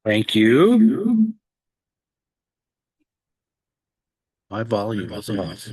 Thank you. My volume is off.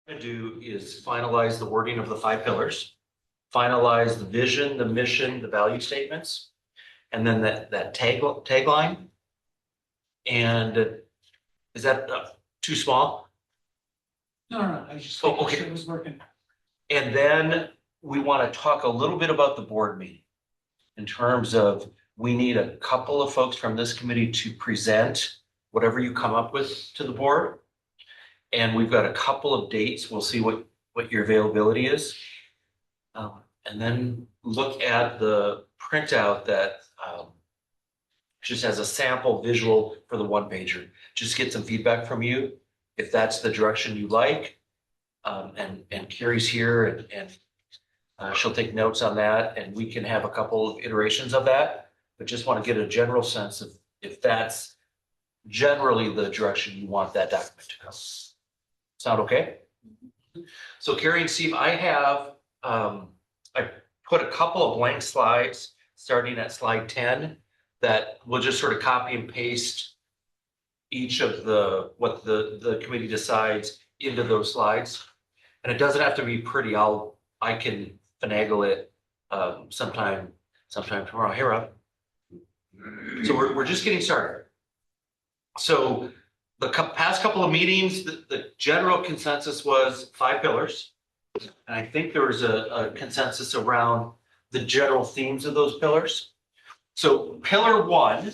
To do is finalize the wording of the 5 pillars, finalize the vision, the mission, the value statements, and then that tagline. And is that too small? No, I was just Oh, making okay. sure it was working. And then we want to talk a little bit about the board meeting in terms of we need a couple of folks from this committee to present whatever you come up with to the board. And we've got a couple of dates. We'll see what your availability is. And then look at the printout that just as a sample visual for the 1-pager. Just get some feedback from you if that's the direction you like. And Carrie's here and she'll take notes on that, and we can have a couple of iterations of that. But just want to get a general sense of if that's generally the direction you want that document to go. Sound okay? So Carrie and Steve, I have I put a couple of blank slides starting at slide 10 that we'll just sort of copy and paste each of what the committee decides into those slides. And it doesn't have to be pretty. I can finagle it sometime tomorrow. Here up. So we're just getting started. So the past couple of meetings, the general consensus was 5 pillars. And I think there was a consensus around the general themes of those pillars. So pillar 1,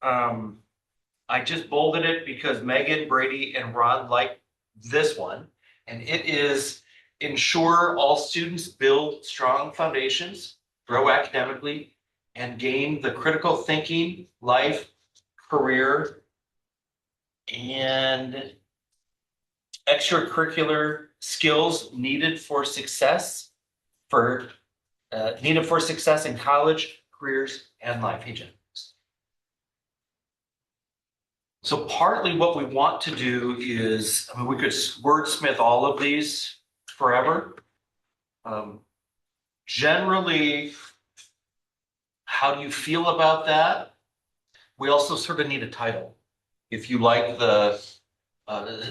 I just bolded it because Megan, Brady, and Ron like this one. And it is ensure all students build strong foundations, grow academically, and gain the critical thinking, life, career, and extracurricular skills needed for success in college, careers, and life. Hey, Jen. So partly what we want to do is, I mean, we could wordsmith all of these forever. Generally, how do you feel about that? We also sort of need a title. If you like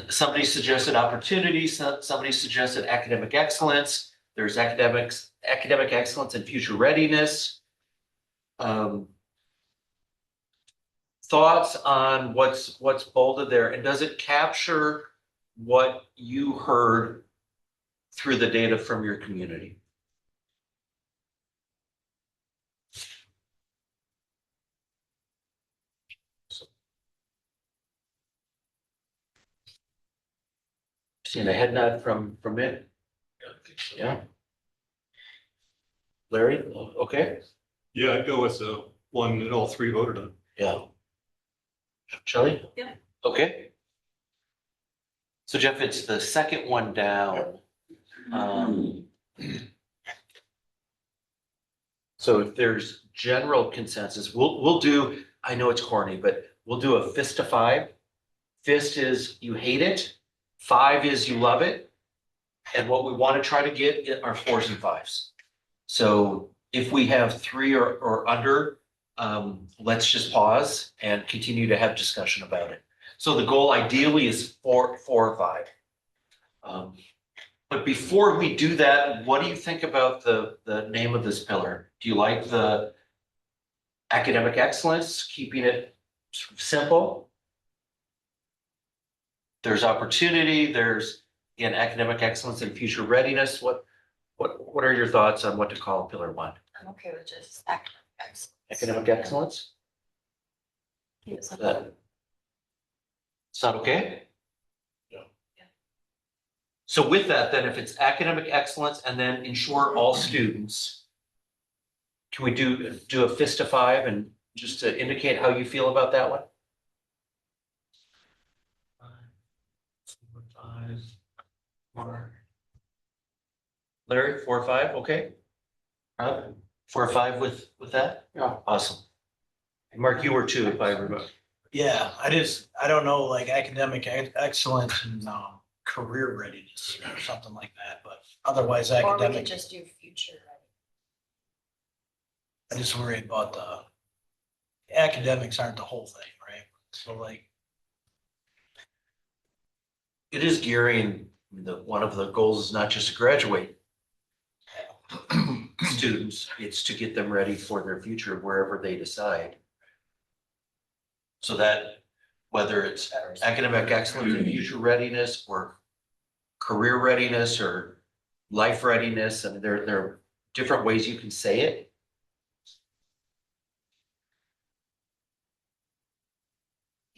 somebody suggested opportunity, somebody suggested academic excellence. There's academic excellence and future readiness. Thoughts on what's bolded there, and does it capture what you heard through the data from your community? Seeing a head nod from it. Yeah. Larry, okay. Yeah, I'd go with the one that all 3 voted on. Yeah. Shelley? Yeah. Okay. So Jeff, it's the second one down. So if there's general consensus, we'll do, I know it's corny, but we'll do a fist to 5. Fist is you hate it. 5 is you love it. And what we want to try to get are 4s and 5s. So if we have 3 or under, let's just pause and continue to have discussion about it. So the goal ideally is 4 or 5. But before we do that, what do you think about the name of this pillar? Do you like the academic excellence, keeping it simple? There's opportunity, there's, again, academic excellence and future readiness. What are your thoughts on what to call pillar 1? I'm okay with just academic excellence. Academic excellence? Yes. Sound okay? Yeah. So with that, then if it's academic excellence and then ensure all students, can we do a fist to 5 and just to indicate how you feel about that one? 5, 4. Larry, 4 or 5, okay? 4 or 5 with that? Yeah. Awesome. And Mark, you were 2 if I remember. Yeah, I don't know, like academic excellence and career readiness or something like that, but otherwise Or we could academic. just do future. I just worry about the academics aren't the whole thing, right? So like, It is gearing One of the goals is not just to graduate students, it's to get them ready for their future wherever they decide. So that whether it's academic excellence and future readiness or career readiness or life readiness, and there are different ways you can say it.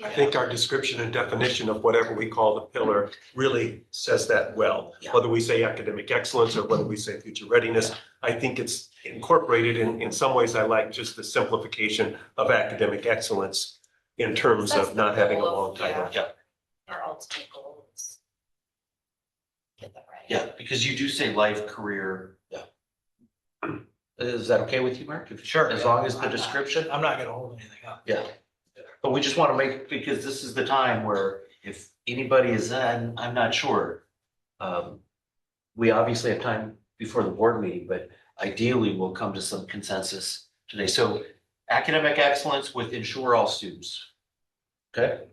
I think our description and definition of whatever we call the pillar really says that well. Yeah. Whether we say academic excellence or whether we say future readiness, I think it's incorporated in some ways. I like just the simplification of academic excellence in terms That's of the not having a goal long of- title. Yeah, Our ultimate goal is get that right. yeah, because you do say life, career. Yeah. Is that okay with you, Mark? Sure. As long as the I'm not- description? I'm not gonna hold anything up. Yeah. But we just want to make, because this is the time where if anybody is in, I'm not sure. We obviously have time before the board meeting, but ideally we'll come to some consensus today. So academic excellence with ensure all students. Okay?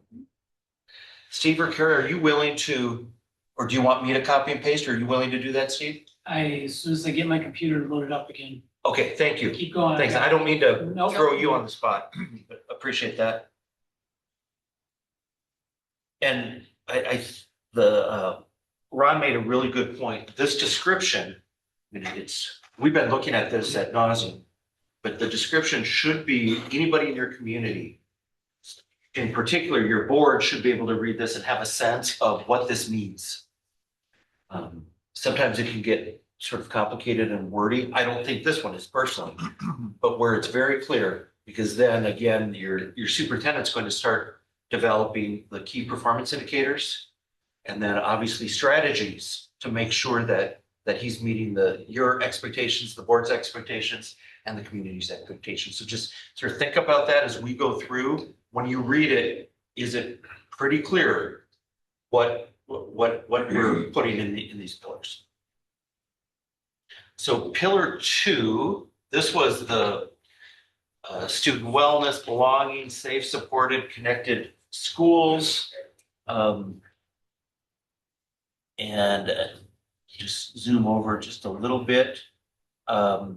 Steve or Carrie, are you willing to, or do you want me to copy and paste? Or are you willing to do that, Steve? As soon as I get my computer loaded up again, Okay, thank you. keep going. Thanks. I don't mean to Nope. throw you on the spot, but appreciate that. And Ron made a really good point. This description, we've been looking at this ad nauseum, but the description should be anybody in your community. In particular, your board should be able to read this and have a sense of what this means. Sometimes it can get sort of complicated and wordy. I don't think this one is personally, but where it's very clear, because then again, your superintendent's going to start developing the key performance indicators, and then obviously strategies to make sure that he's meeting your expectations, the board's expectations, and the community's expectations. So just sort of think about that as we go through. When you read it, is it pretty clear what we're putting in these pillars? So pillar 2, this was the student wellness, belonging, safe, supported, connected schools. And just zoom over just a little bit. The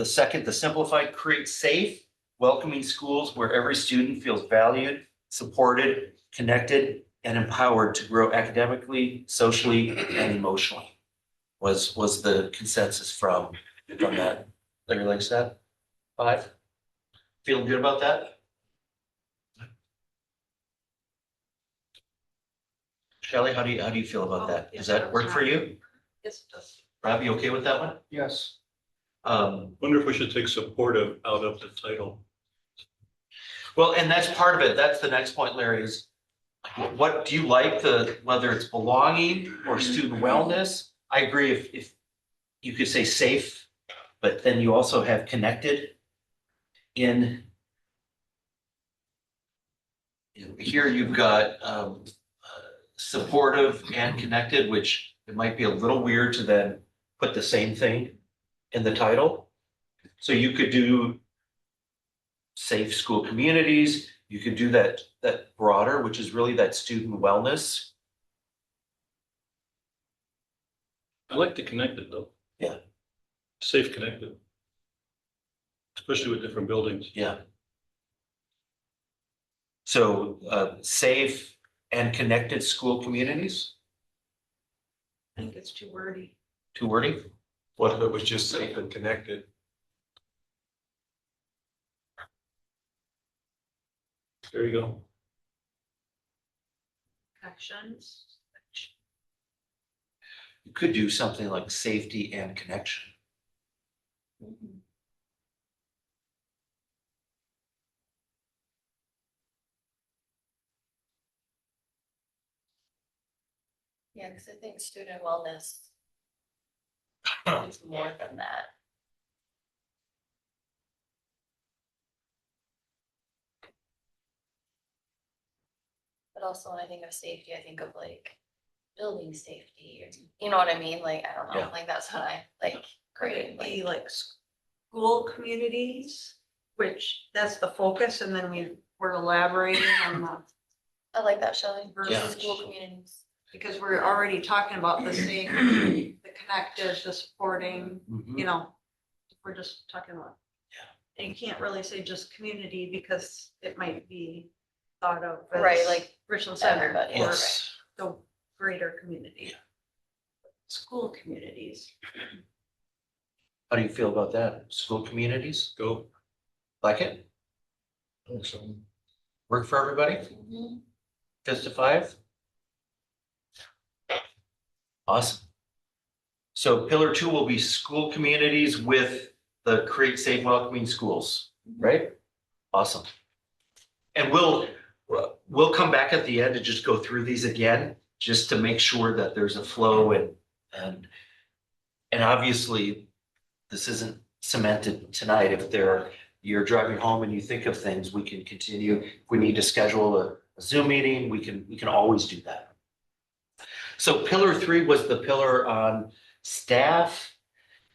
second, the simplified, create safe, welcoming schools where every student feels valued, supported, connected, and empowered to grow academically, socially, and emotionally. Was the consensus from that. Larry likes that. 5. Feeling good about that? Shelley, how do you feel about that? Does that work for you? Yes, it does. Rob, you okay with that one? Yes. Wonder if we should take supportive out of the title. Well, and that's part of it. That's the next point, Larry, is what do you like, whether it's belonging or student wellness? I agree if you could say safe, but then you also have connected in. Here you've got supportive and connected, which it might be a little weird to then put the same thing in the title. So you could do safe school communities. You could do that broader, which is really that student wellness. I like the connected though. Yeah. Safe connected. Especially with different buildings. Yeah. So safe and connected school communities, I think it's too wordy. too wordy? What if it was just safe and connected? There you go. Actions. You could do something like safety and connection. Yeah, because I think student wellness is more than that. But also when I think of safety, I think of like building safety, or, you know what I mean? Like, I don't know, Yeah. like that's what I like, great, Be like, like school communities, which that's the focus, and then we're elaborating on the I like that, Shelley. Yeah. School communities. Because we're already talking about the safe, the connected, the supporting, you know, we're just talking about. And you can't really say just community because it might be thought of as. Right, like Richland Center everybody. or Yes. the greater community. School communities. How do you feel about that? School communities? Go. Like it? Work for everybody? Mhm. 5 to 5? Awesome. So pillar 2 will be school communities with the create safe welcoming schools, right? Awesome. And we'll come back at the end and just go through these again, just to make sure that there's a flow and obviously this isn't cemented tonight. If you're driving home and you think of things, we can continue. If we need to schedule a Zoom meeting, we can always do that. So pillar 3 was the pillar on staff,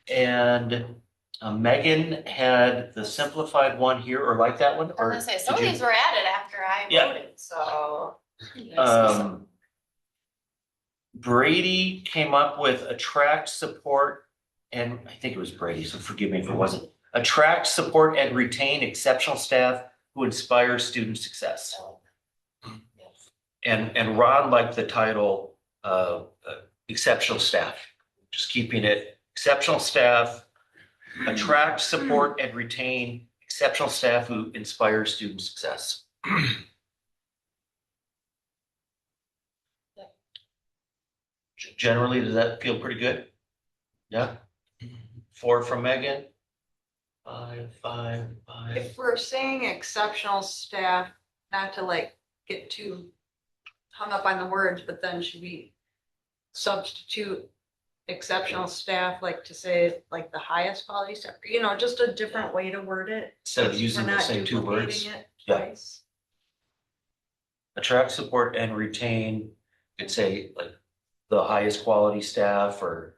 and Megan had the simplified one here, or like that one? I was Or gonna say, some of did you- these were added after I Yeah. voted, so. Brady came up with attract, support, and I think it was Brady, so forgive me if it wasn't. Attract, support, and retain exceptional staff who inspire student success. And Ron liked the title, exceptional staff, just keeping it exceptional staff, attract, support, and retain exceptional staff who inspire student success. Generally, does that feel pretty good? Yeah? 4 from Megan? 5, 5, 5. If we're saying exceptional staff, not to like get too hung up on the words, but then should we substitute exceptional staff, like to say like the highest quality staff, you know, just a different way to word it. Instead of We're using the not same 2 words. duplicating it Yeah. twice. Attract, support, and retain, you could say like the highest quality staff or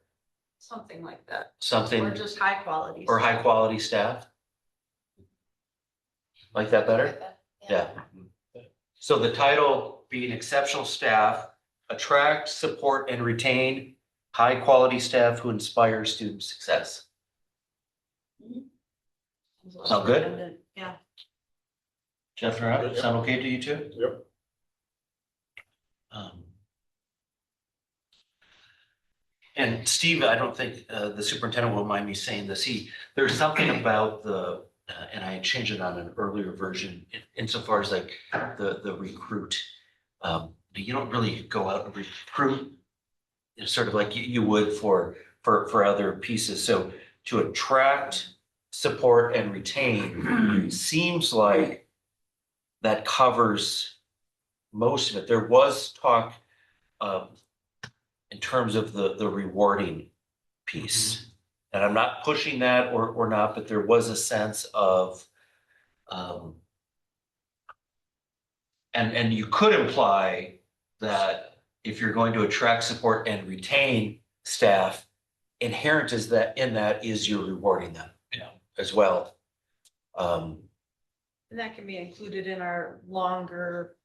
Something like that, or something, just high quality. or staff. high quality staff. Like that better? Yeah. So the title being exceptional staff, attract, support, and retain high quality staff who inspire student success. Sound good? Redundant, yeah. Jeff, and Rob, sound okay to you too? Yep. And Steve, I don't think the superintendent will mind me saying this. There's something about and I changed it on an earlier version insofar as like the recruit. You don't really go out and recruit, sort of like you would for other pieces. So to attract, support, and retain seems like that covers most of it. There was talk in terms of the rewarding piece. And I'm not pushing that or not, but there was a sense of, and you could imply that if you're going to attract, support, and retain staff, inherent is that in that is you're rewarding them as well. And that can be included in our longer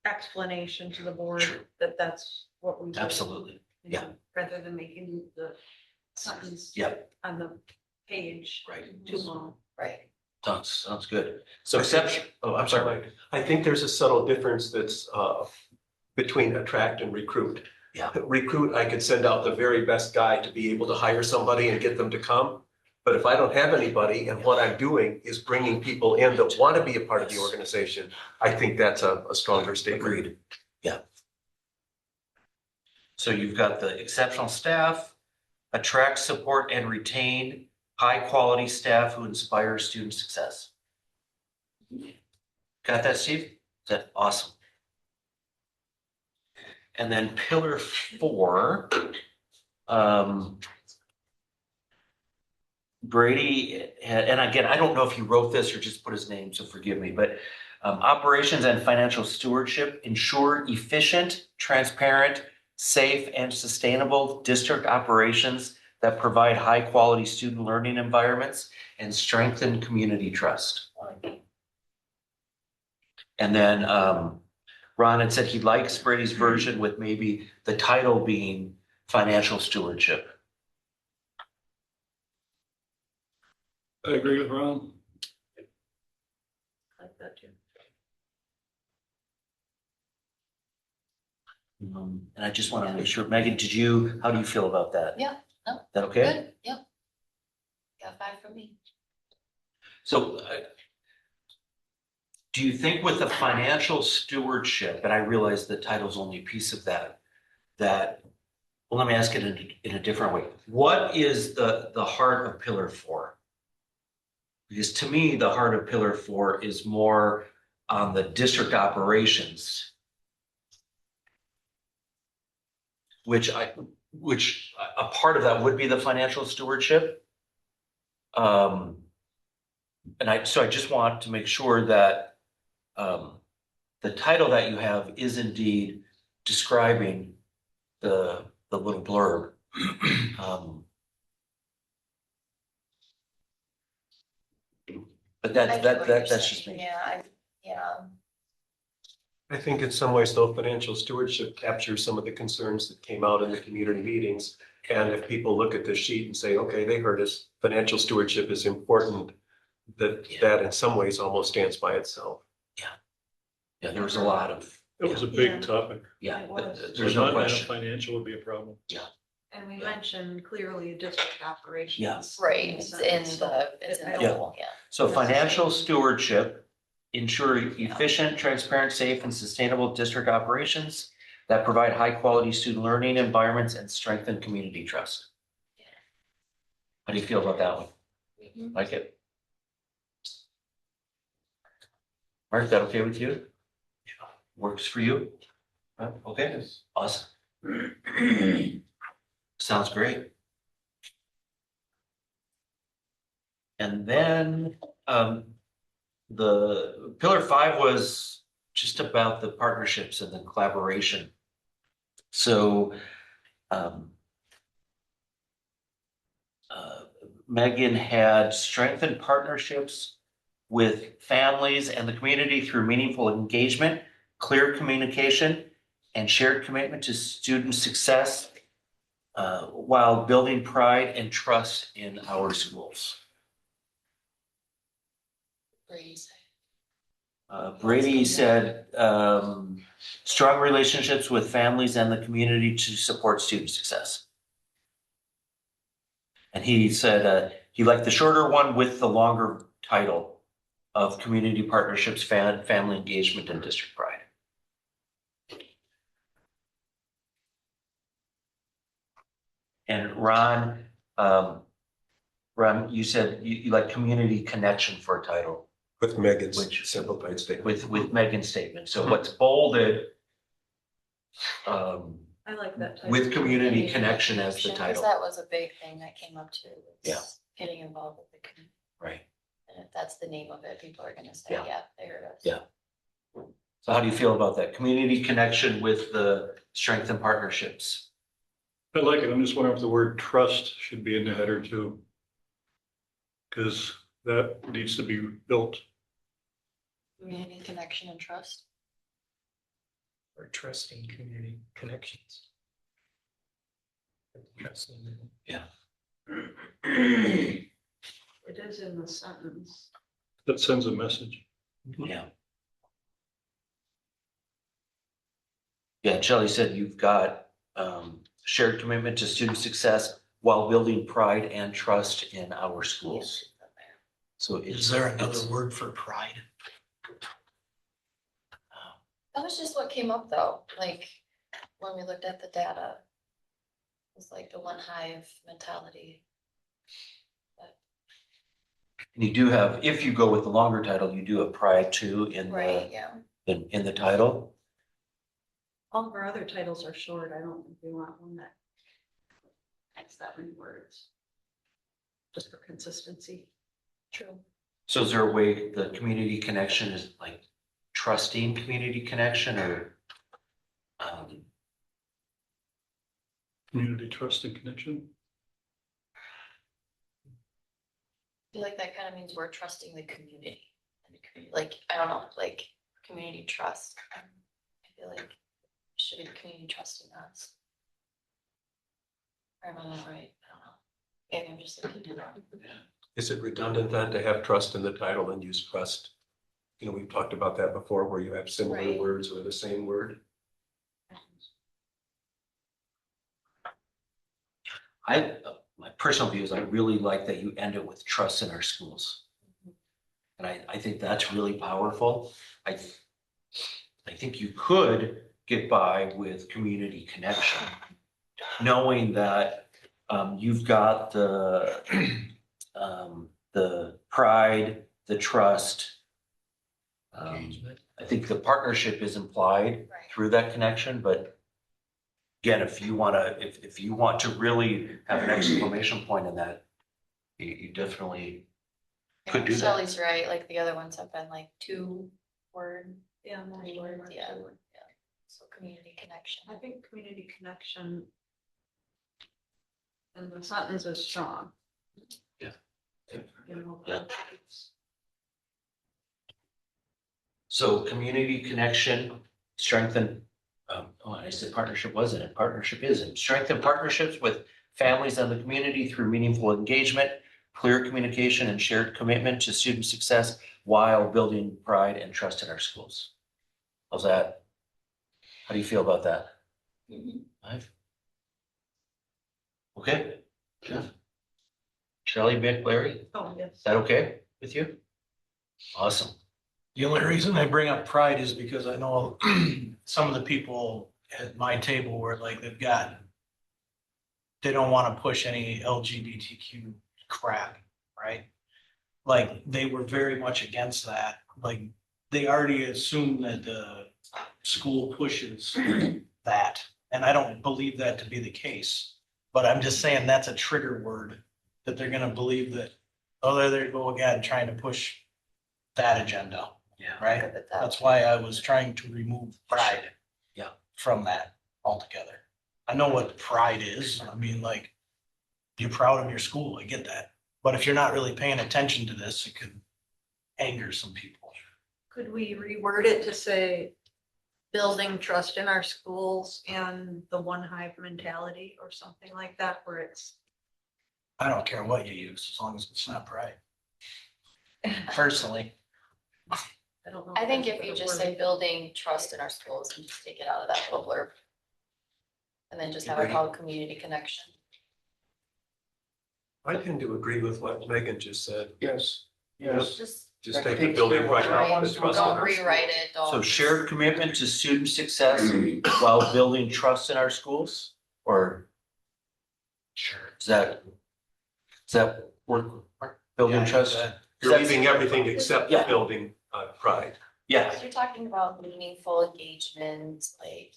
explanation to the board that that's what we. do, Absolutely. you know, Yeah. Rather than making the sentence. Yep. On the page Right. too long. Right. Sounds good. So exception, I'm sorry. I think there's a subtle difference that's between attract and recruit. Yeah. Recruit, I could send out the very best guy to be able to hire somebody and get them to come. But if I don't have anybody and what I'm doing is bringing people in that want to be a part of the organization, I think that's a stronger statement. Agreed. Yeah. So you've got the exceptional staff, attract, support, and retain high-quality staff who inspire student success. Got that, Steve? Is that awesome? And then pillar 4, Brady, and again, I don't know if he wrote this or just put his name, so forgive me, but operations and financial stewardship ensure efficient, transparent, safe, and sustainable district operations that provide high-quality student learning environments and strengthen community trust. And then Ron had said he likes Brady's version with maybe the title being financial stewardship. I agree with Ron. I like that too. And I just want to make sure, Megan, how do you feel about that? Yeah, no, That okay? good, yep. Got 5 from me. So do you think with the financial stewardship, and I realize the title's only a piece of that, well, let me ask it in a different way. What is the heart of Pillar 4? Because to me, the heart of Pillar 4 is more on the district operations, which a part of that would be the financial stewardship. So I just want to make sure that the title that you have is indeed describing the little blurb. But I get what you're that's just saying. me. Yeah. I think in some ways, though, financial stewardship captures some of the concerns that came out in the community meetings. And if people look at this sheet and say, okay, they heard us, financial stewardship is important, that in some ways almost stands by itself. Yeah, there was a lot of, It was a Yeah. big topic. yeah, It was. there's So no not question. Financial would be a problem. And we mentioned clearly district operations. Yes. Right, it's in So it's in I the don't- rule, yeah. So financial stewardship, ensure efficient, transparent, safe, and sustainable district operations that provide high-quality student learning environments and strengthen community trust. How do you feel about that one? Mhm. Like it? Mark, is that okay with you? Works for you? Okay, awesome. Sounds great. And then, the pillar 5 was just about the partnerships and the collaboration. So, Megan had strengthened partnerships with families and the community through meaningful engagement, clear communication, and shared commitment to student success, while building pride and trust in our schools. Brady said, strong relationships with families and the community to support student success. And he said he liked the shorter one with the longer title of community partnerships, family engagement, and district pride. And Ron, you said you like community connection for a title With Megan's Which- simplified statement. with Megan's statement. So what's bolded, I like that. title. with community connection as the Because title, that was a big thing that came up too. was Yeah. Getting involved with the community. right? And if that's the name of it, people are gonna say, Yeah. yeah, there it is. Yeah. So how do you feel about that? Community connection with the strength and partnerships? I like it. I'm just wondering if the word trust should be in the header too. Because that needs to be built. Community connection and trust. Or trusting community connections. Trusting. It is in the sentence. That sends a message. Yeah. Yeah, Shelley said you've got shared commitment to student success while building pride and trust in our schools. So Is there another word for pride? That was just what came up though, like, when we looked at the data. It was like the one Hive mentality. And you do have, if you go with the longer title, you do have pride too in Right, yeah. in the title. All of our other titles are short. I don't think we want one that has that many words. Just for consistency. True. So is there a way the community connection is like trusting community connection or? Community trust and connection. I feel like that kind of means we're trusting the community. And the community, like, I don't know, like, community trust. feel like should be the community trusting us. Or am I not right? I don't know. Maybe I'm just looking at it. Is it redundant then to have trust in the title and use trust? You know, we've talked about that before where you have similar Right. words or the same word. My personal view is I really like that you end it with trust in our schools. And I think that's really powerful. I think you could get by with community connection, knowing that you've got the pride, the trust. I think the partnership is implied Right. through that connection, but again, if you want to really have an exclamation point in that, you definitely could do that. Shelley's right, like the other ones have been like 2 word, Yeah, 3 word, yeah. So community connection. I think community connection and the sentence is strong. Yeah. You know, Yeah. So community connection, strengthen, I said partnership wasn't it? Partnership isn't. Strengthen partnerships with families and the community through meaningful engagement, clear communication, and shared commitment to student success while building pride and trust in our schools. How's that? How do you feel about that? Hive? Okay. Jeff? Shelley, Mick, Larry, is Oh, yes. that okay with you? Awesome. The only reason I bring up pride is because I know some of the people at my table were like, they don't want to push any LGBTQ crap, right? Like, they were very much against that. Like, they already assume that the school pushes that. And I don't believe that to be the case. But I'm just saying that's a trigger word that they're gonna believe that, oh, there they go again, trying to push that agenda. Yeah. Right? Good with that. That's why I was trying to remove pride. Yeah. From that altogether. I know what pride is. I mean, like, you're proud of your school. I get that. But if you're not really paying attention to this, it could anger some people. Could we reword it to say building trust in our schools and the one Hive mentality or something like that, where it's, I don't care what you use, as long as it's not pride. Personally. I don't know. I think that's if a you better just word. say building trust in our schools and just take it out of that whole blurb. And then just have it called community connection. I tend to agree with what Megan just said. Yes. Just Just take the building right out, the trust. in don't our rewrite schools. it, don't. So shared commitment to student success while building trust in our schools, or Sure. does that work? Building trust? You're leaving everything except Yeah. building pride. Yeah, You're talking about meaningful engagement, like,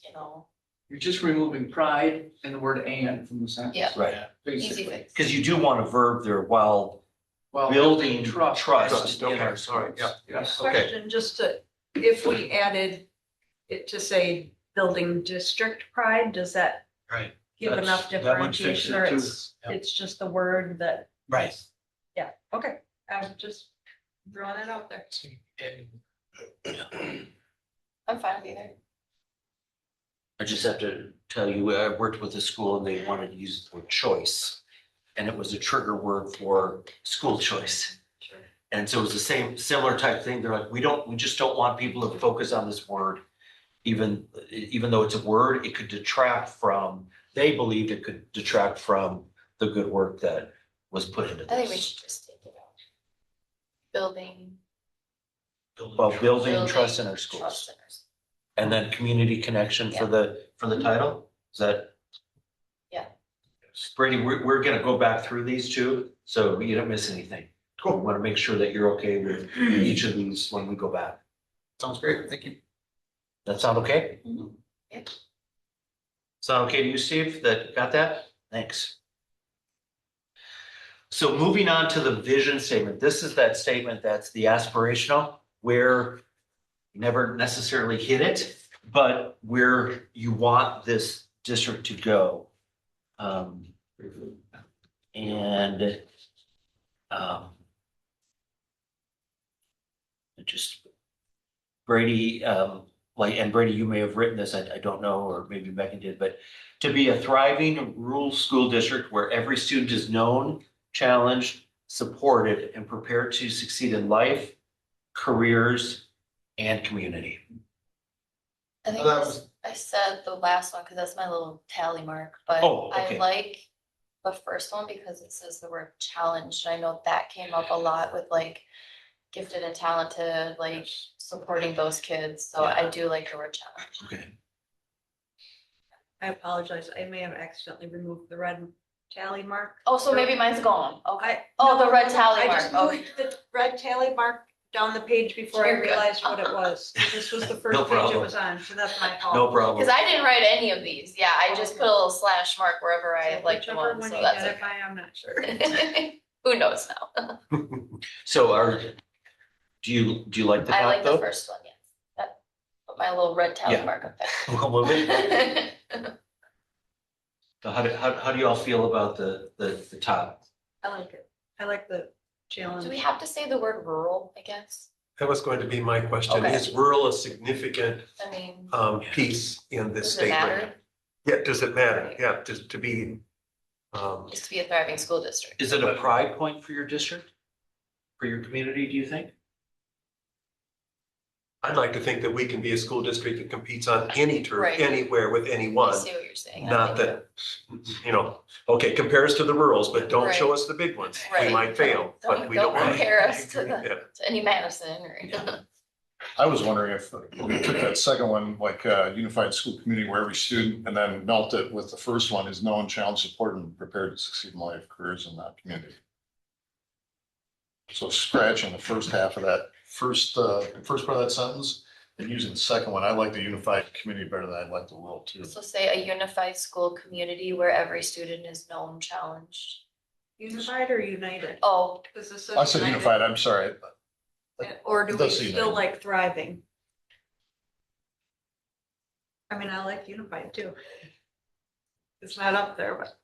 You're just removing pride and the word and from the sentence. Yeah. right. easy Basically. fix. Because you do want a verb there while Well, building trust. trust in Okay, our all right, schools. yeah. Yes. Okay. Question, just to, if we added it to say building district pride, does that Right. give enough That would fix differentiation, it or too. it's just the word that? Right. Yeah, okay, I'm just throwing it out there. I'm fine with either. I just have to tell you, I worked with a school and they wanted to use the word choice. And it was a trigger word for school choice. And so it was the similar type thing. They're like, we just don't want people to focus on this word. Even though it's a word, it could detract from, they believed it could detract from the good work that was put into I think we this. should just take it out. Building. Well, building trust in our schools. Trust in our schools. And then community connection for the title, is that? Yeah. Brady, we're gonna go back through these two, so you don't miss anything. Cool. We wanna make sure that you're okay with each of these when we go back. Sounds great. Thank you. That sound okay? Mhm. Yep. Sound okay to you, Steve? That, got that? Thanks. So moving on to the vision statement. This is that statement that's the aspirational, where you never necessarily hit it, but where you want this district to go. And just Brady like, and Brady, you may have written this, I don't know, or maybe Megan did, but to be a thriving rural school district where every student is known, challenged, supported, and prepared to succeed in life, careers, and community. I think That this- I said the last one because that's my little tally mark, but Oh, I okay. like the first one because it says the word challenged. I know that came up a lot with like gifted and talented, like supporting those kids. So I do like the word challenge. Okay. I apologize. I may have accidentally removed the red tally mark. Oh, so maybe mine's gone. Okay. No, Oh, the red tally I mark. just Okay. moved the red tally mark down the page before I You're good. realized what it was. This was the first page it problem. was on, so that's my fault. No problem. Because I didn't write any of these. Yeah, I just put a little slash mark wherever I So liked the whichever one, one so you that's did it by, I'm not sure. okay. Who knows now? So do you like the I top like the though? first one, yes. That, put my little red tally Yeah. mark up there. We'll move it. So how do you all feel about the top? I like it. I like the challenge. Do we have to say the word rural, I guess? That was going to be my question. Okay. Is rural a significant I mean, piece in this does it statement? matter? Yeah, does it matter? Yeah, to be, Just to be a thriving school district. Is it a pride point for your district? For your community, do you think? I'd like to think that we can be a school district that competes on any turf, Right. anywhere with I anyone. see what you're saying. I Not think that, okay, compare us to the rurals, but don't show Right. us the big ones. We Right. might fail, but we don't Don't want to. compare us to Yeah. to any Madison or. I was wondering if we took that second one, like unified school community where every student, and then melt it with the first one is known, challenged, supported, and prepared to succeed in life, careers in that community. So scratching the first half of that first part of that sentence and using the second one, I like the unified community better than I like the rural too. So say a unified school community where every student is known, challenged. Unified or united? Oh, Because this I said unified, I'm sorry. Or do It we does say still united. like thriving? I mean, I like unified too. It's not up there, but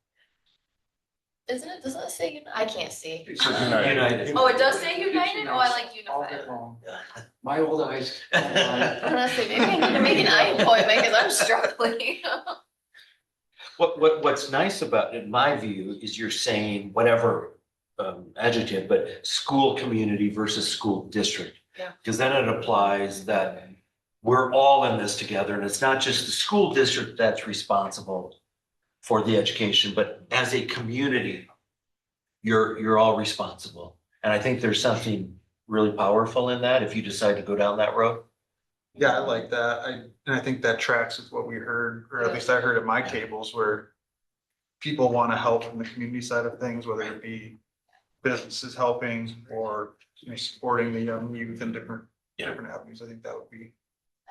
isn't it, doesn't it say, I can't see. It says united. United. Oh, it does say united? Oh, I like All unified. day long. My old eyes. I'm gonna say, maybe I need to make an eye appointment because I'm struggling. What's nice about, in my view, is you're saying whatever adjective, but school community versus school district. Yeah. Because then it applies that we're all in this together, and it's not just the school district that's responsible for the education, but as a community, you're all responsible. And I think there's something really powerful in that if you decide to go down that road. Yeah, I like that. And I think that tracks with what we heard, or at least I heard at my tables where people want to help from the community side of things, whether it be businesses helping or, supporting the young youth in different avenues. I think that would be,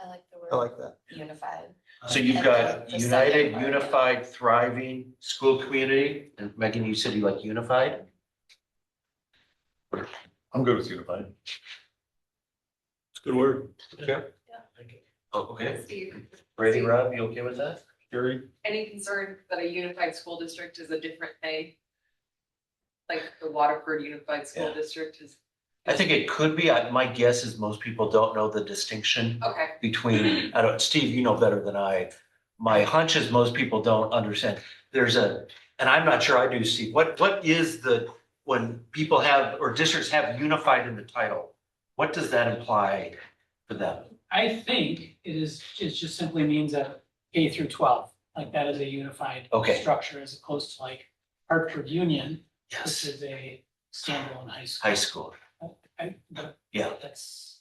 I like the I word like that. unified. So you've And got the united, second part. unified, thriving school community. And Megan, you said you like unified? I'm good with unified. It's a good word. Oh, okay. Steve, Brady, Rob, you okay with that? Gary? any concern that a unified school district is a different thing? Like the Waterford Unified School Yeah. District is, I think it could be. My guess is most people don't know the distinction okay, between, I don't, Steve, you know better than I. My hunch is most people don't understand. And I'm not sure I do, Steve. What is when people have, or districts have unified in the title, what does that imply for them? I think it just simply means that K through 12, like that is a unified Okay. structure as opposed to like Hartford Union, which Yes, is a standalone high school. high school. But Yeah. that's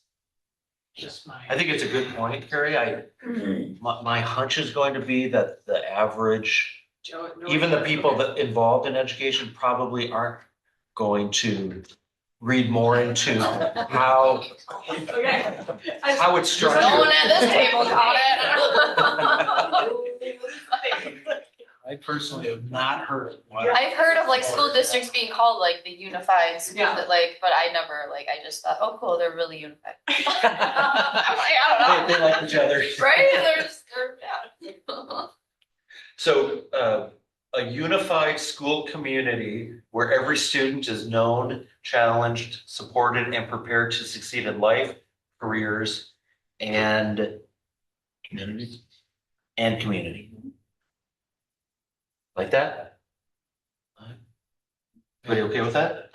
just my. I think it's a good point, Carrie. My hunch is going to be that the average, Joe. even the people that involved in education probably aren't going to read more into how Okay. it's No one structured. at this table caught it. I personally have not heard what. I've heard of like school districts being called like the unified school, Yeah. but I never, like, I just thought, oh, cool, they're really unified. I'm like, I don't They know. like each other. Right? Yeah. So a unified school community where every student is known, challenged, supported, and prepared to succeed in life, careers, and Community. and community. Like that? Everybody okay with that?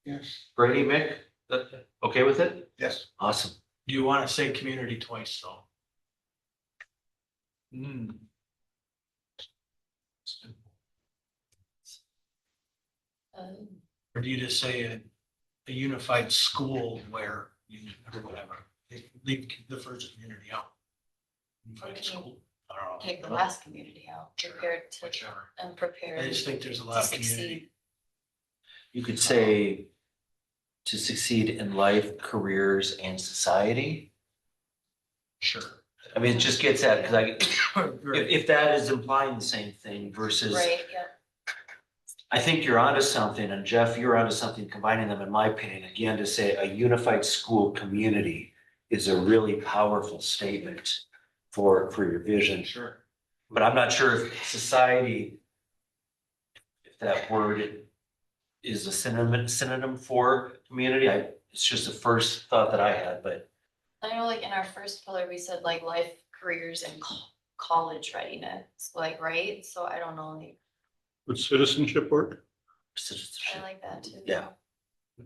Yes. Brady, Mick, okay with it? Yes. Awesome. Do you want to say community twice though? Or do you just say a unified school where you, or whatever, leave the first community out? Unified school, I don't know. Take the last community out, prepared to, Whichever. and prepared I just think there's a to lot of community. succeed. You could say to succeed in life, careers, and society. Sure. I mean, it just gets at, because if that is implying the same thing versus, Right, yeah. I think you're onto something, and Jeff, you're onto something, combining them, in my opinion, again, to say a unified school community is a really powerful statement for your vision. Sure. But I'm not sure if society, if that word is a synonym for community. It's just a first thought that I had, but I know like in our first pillar, we said like life, careers and college readiness, like, right? So I don't know, like, Would citizenship work? I like that too. yeah. I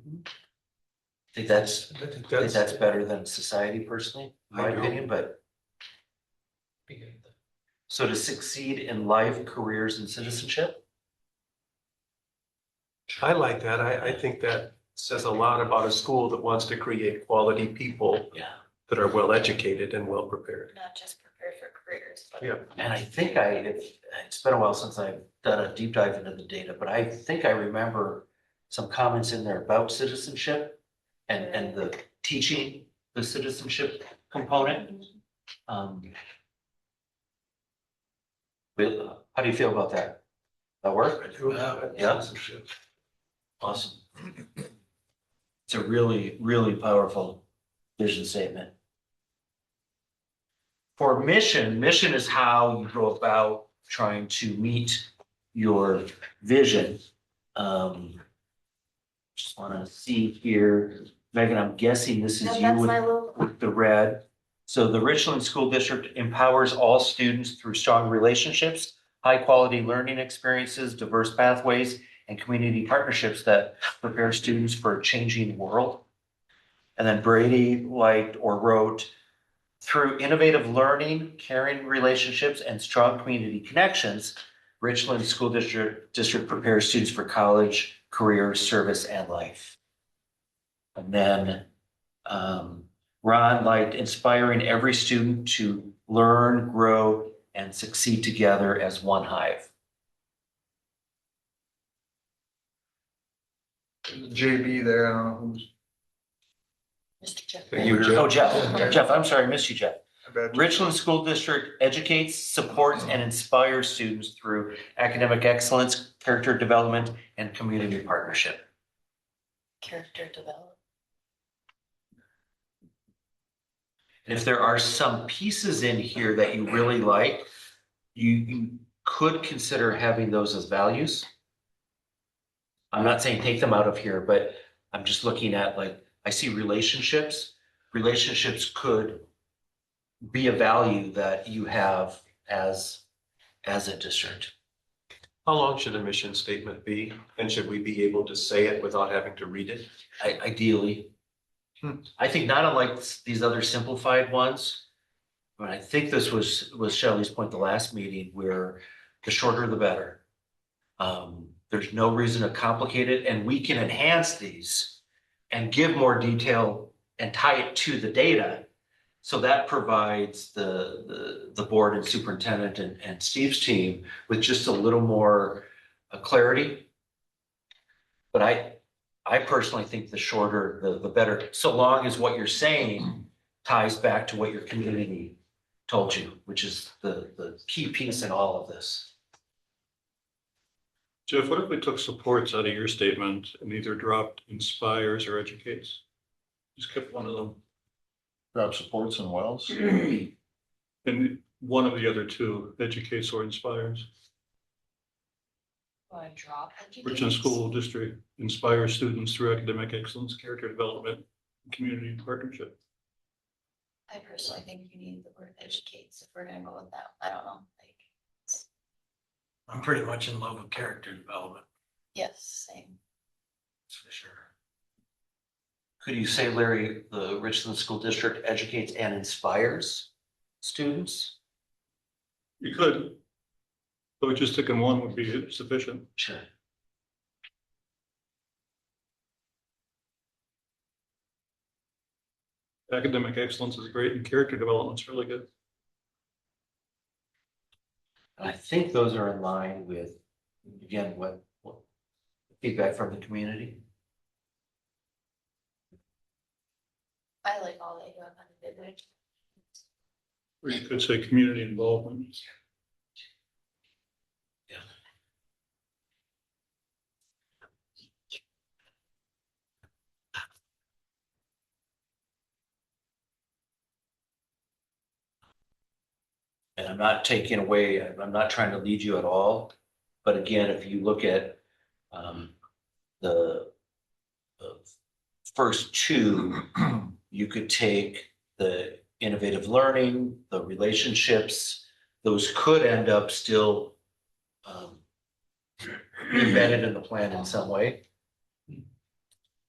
think that's, I think I think that's better than society personally, in my I do. opinion, but. So to succeed in life, careers, and citizenship? I like that. I think that says a lot about a school that wants to create quality people Yeah. that are well educated and well prepared. Not just prepared for careers, but. Yeah. And I think it's been a while since I've done a deep dive into the data, but I think I remember some comments in there about citizenship and the teaching the citizenship component. But how do you feel about that? That work? Yeah. Awesome. It's a really, really powerful vision statement. For mission is how you go about trying to meet your vision. Just want to see here, Megan, I'm guessing this is No, you that's my with, little. with the red. So the Richland School District empowers all students through strong relationships, high quality learning experiences, diverse pathways, and community partnerships that prepare students for a changing world. And then Brady liked or wrote, through innovative learning, caring relationships, and strong community connections, Richland School District prepares students for college, career, service, and life. And then Ron liked inspiring every student to learn, grow, and succeed together as one Hive. JB there, I don't know who's. Mr. Jeff. Oh, Jeff. Jeff, I'm sorry, I missed you, Jeff. I bet. Richland School District educates, supports, and inspires students through academic excellence, character development, and community partnership. Character development. And if there are some pieces in here that you really like, you could consider having those as values. I'm not saying take them out of here, but I'm just looking at, like, I see relationships. Relationships could be a value that you have as a district. How long should a mission statement be? And should we be able to say it without having to read it? Ideally. I think not unlike these other simplified ones, but I think this was Shelley's point the last meeting, where the shorter the better. There's no reason to complicate it, and we can enhance these and give more detail and tie it to the data. So that provides the board and superintendent and Steve's team with just a little more clarity. But I personally think the shorter, the better, so long as what you're saying ties back to what your community told you, which is the key piece in all of this. Jeff, what if we took supports out of your statement and either dropped inspires or educates? Just kept one of them. Grab supports and wells. And one of the other two, educates or inspires. Want to drop education? Richland School District inspires students through academic excellence, character development, and community partnership. I personally think you need the word educates if we're gonna go with that. I don't know, like, I'm pretty much in love with character development, yes, same. that's for sure. Could you say, Larry, the Richland School District educates and inspires students? You could. So just sticking one would be sufficient. Sure. Academic excellence is great and character development's really good. And I think those are in line with, again, what feedback from the community. I like all that you have on the bid. Or you could say community involvement. And I'm not taking away, I'm not trying to lead you at all. But again, if you look at the first two, you could take the innovative learning, the relationships, those could end up still embedded in the plan in some way.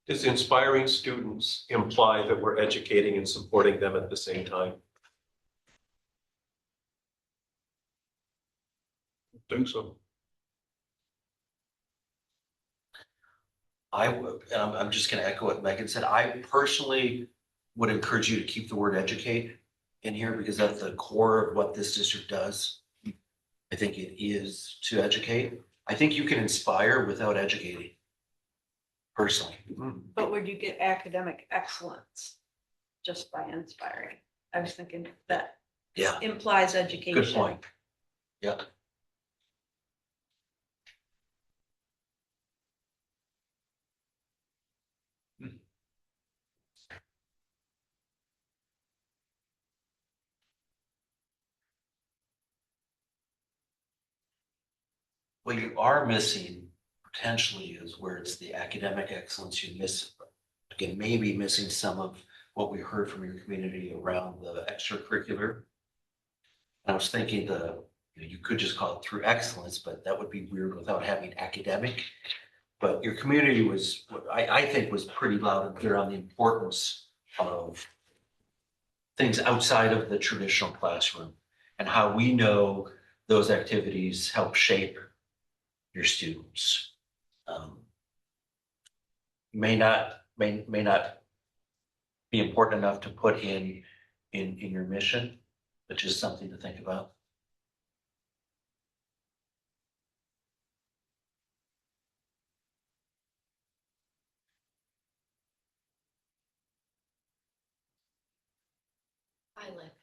Does inspiring students imply that we're educating and supporting them at the same time? Think so. I would, and I'm just gonna echo what Megan said. I personally would encourage you to keep the word educate in here because that's the core of what this district does. I think it is to educate. I think you can inspire without educating. Personally. But would you get academic excellence just by inspiring? I was thinking that Yeah, implies education. good point. Yeah. What you are missing potentially is where it's the academic excellence you miss. Again, maybe missing some of what we heard from your community around the extracurricular. I was thinking you could just call it through excellence, but that would be weird without having academic. But your community was, I think was pretty loud and clear on the importance of things outside of the traditional classroom and how we know those activities help shape your students. May not be important enough to put in your mission, but just something to think about. I like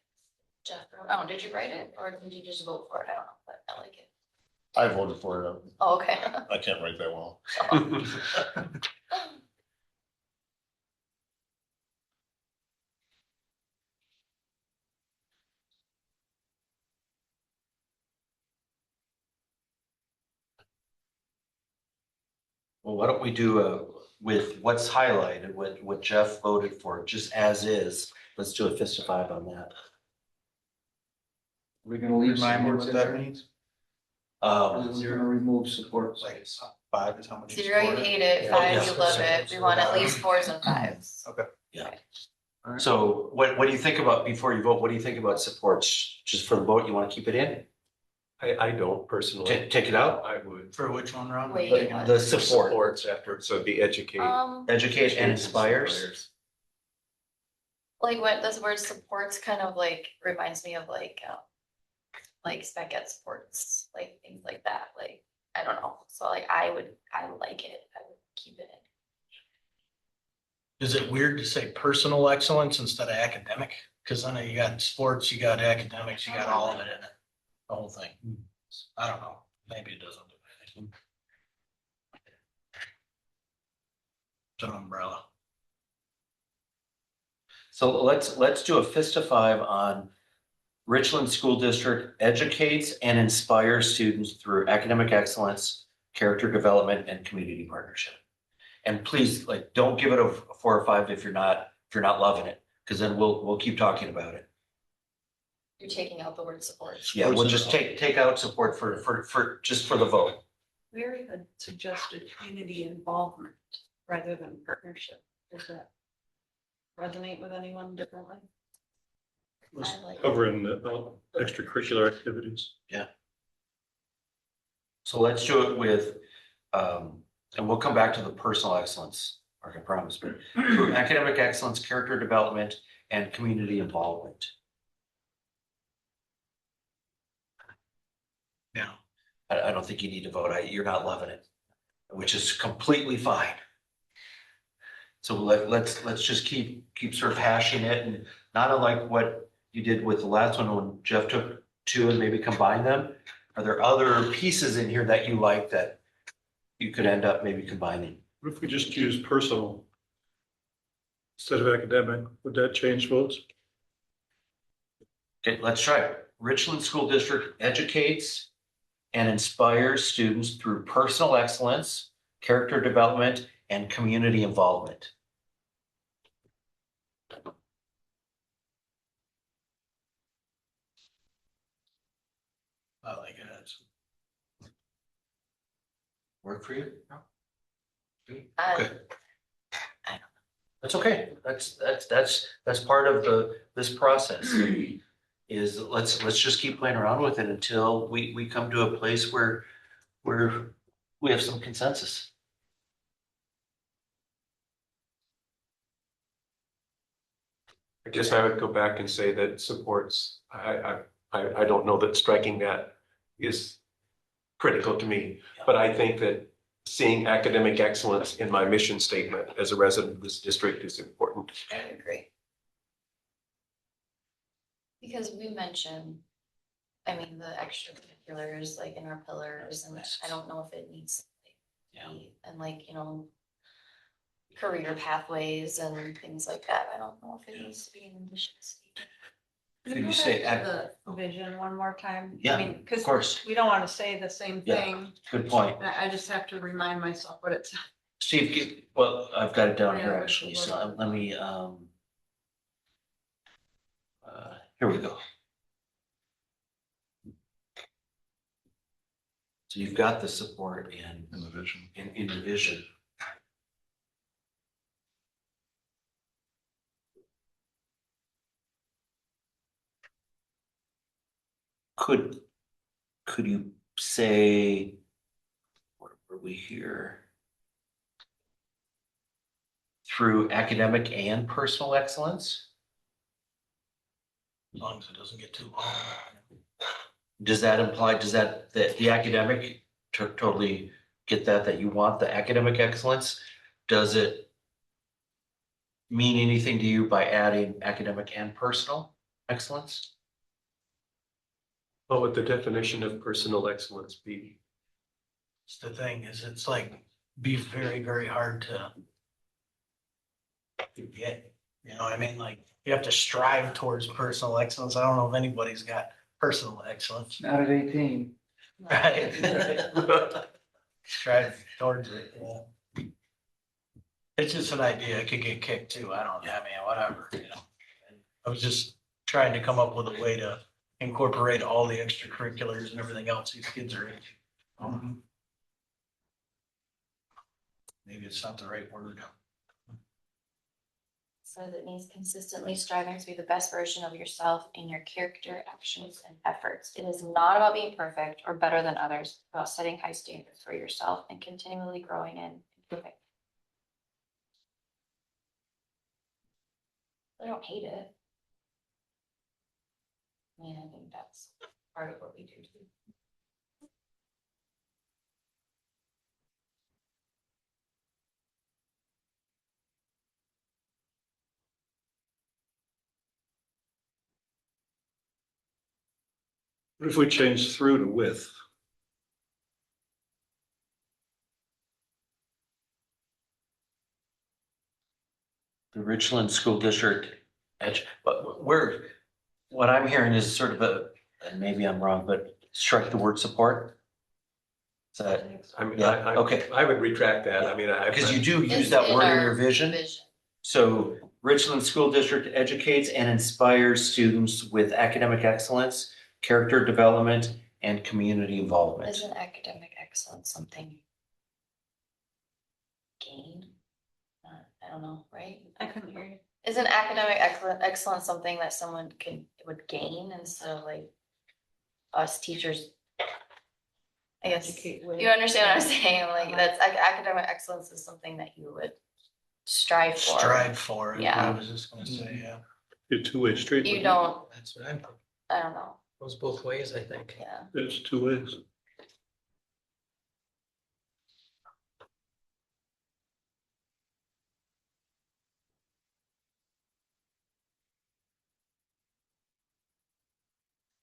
Jeff. Oh, did you write it or did you just vote for it? I don't know, but I like it. I voted for it. Oh, okay. I can't write that well. Well, why don't we do with what's highlighted, what Jeff voted for, just as is. Let's do a fist of five on that. We're gonna leave mine Supports what in that there. means. We're gonna remove support. Like 5 is how much. you 0, you support it. hate it, Yeah. 5, Yeah. you love it. We want at least 4s and 5s. Okay. So what do you think about, before you vote, what do you think about supports? Just for the vote, you want to keep it in? I don't personally. Take it out? I would. For which one, Ron? Wait, what? The support, Supports after, so it'd be educate. educate and inspires. Like what this word supports kind of like reminds me of like spec ed supports, like things like that, like, I don't know. So like I like it, I would keep it in. Is it weird to say personal excellence instead of academic? Cause then you got sports, you got academics, you got all of it in it, the whole thing. I don't know, maybe it doesn't do anything. It's an umbrella. So let's do a fist of five on Richland School District educates and inspires students through academic excellence, character development, and community partnership. And please, like, don't give it a 4 or 5 if you're not loving it, Because then we'll keep talking about it. You're taking out the word support. Yeah, we'll just take out support for, just for the vote. Very good suggested community involvement rather than partnership. Does that resonate with anyone differently? Was I like- covering the extracurricular activities. So let's do it with, and we'll come back to the personal excellence, I can promise, but through academic excellence, character development, and community involvement. Yeah. I don't think you need to vote. You're not loving it, which is completely fine. So let's just keep sort of hashing it, and not unlike what you did with the last one when Jeff took two and maybe combined them. Are there other pieces in here that you like that you could end up maybe combining? What if we just use personal instead of academic? Would that change votes? Okay, let's try it. Richland School District educates and inspires students through personal excellence, character development, and community involvement. I like it. Work for you? I- Okay. That's okay. That's part of this process. Is let's just keep playing around with it until we come to a place where we have some consensus. I guess I would go back and say that supports, I don't know that striking that is critical to me, but I think that seeing academic excellence in my mission statement as a resident of this district is important. I agree. Because we mentioned, I mean, the extracurriculars, like in our pillars, and I don't know if it needs. And like, you know, career pathways and things like that. I don't know if it needs to be in the mission statement. So Can you go say back to the vision one more time? Yeah, I mean, of because course. we don't want to say the same Yeah. thing. Good point. I just have to remind myself what it's. Steve, well, I've got it down here Yeah, actually, that's so the let me, here we go. So you've got the support In the vision. in your vision. Could you say, what were we here? Through academic and personal excellence? As long as it doesn't get too long. Does that imply, that the academic, totally get that you want the academic excellence? Does it mean anything to you by adding academic and personal excellence? What would the definition of personal excellence be? It's the thing is, it's like, be very, very hard to get, you know what I mean? Like, you have to strive towards personal excellence. I don't know if anybody's got personal excellence. Not at 18. Right. Strive towards it, yeah. It's just an idea. It could get kicked too. I don't, I mean, whatever, you know. And I was just trying to come up with a way to incorporate all the extracurriculars and everything else these kids are in. Maybe it's not the right word. Says it means consistently striving to be the best version of yourself in your character, actions, and efforts. It is not about being perfect or better than others, it's about setting high standards for yourself and continually growing and improving. I don't hate it. I mean, I think that's part of what we do too. What if we change through to with? The Richland School District, but what I'm hearing is sort of and maybe I'm wrong, but strike the word support. Is that, I mean, Yeah, okay. I would retract that. I mean, because you do use It's that in word in our your vision. Vision. So Richland School District educates and inspires students with academic excellence, character development, and community involvement. Isn't academic excellence something gain? I don't know, right? I couldn't hear you. Isn't academic excellence something that someone would gain instead of like us teachers? I guess, Educate you with. understand what I'm saying? Like, that's academic excellence is something that you would strive for. Strive for it. Yeah. I was just gonna say, yeah. A two-way street. You don't, That's what I'm, I don't know, goes both ways, I think. yeah. It's two ways.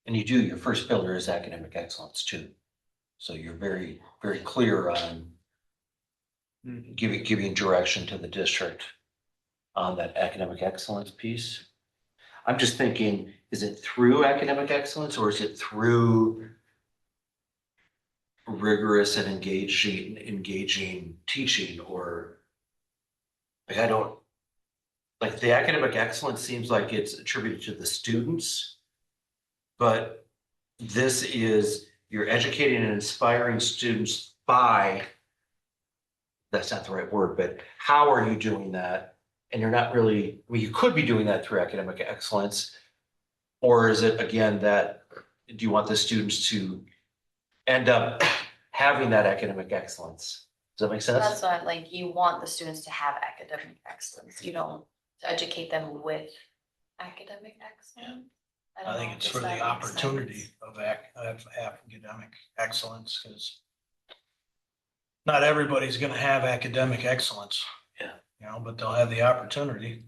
And you do, your first pillar is academic excellence too. So you're very, very clear on giving direction to the district on that academic excellence piece. I'm just thinking, is it through academic excellence or is it through rigorous and engaging teaching? Or like, I don't, like, the academic excellence seems like it's attributed to the students, but this is, you're educating and inspiring students by, that's not the right word, but how are you doing that? And you're not really, I mean, you could be doing that through academic excellence. Or is it, again, that, do you want the students to end up having that academic excellence? Does that make sense? That's why, like, you want the students to have academic excellence. You don't educate them with academic excellence. don't I think know it's if for that the makes opportunity sense. of academic excellence, because not everybody's gonna have academic excellence. Yeah. You know, but they'll have the opportunity.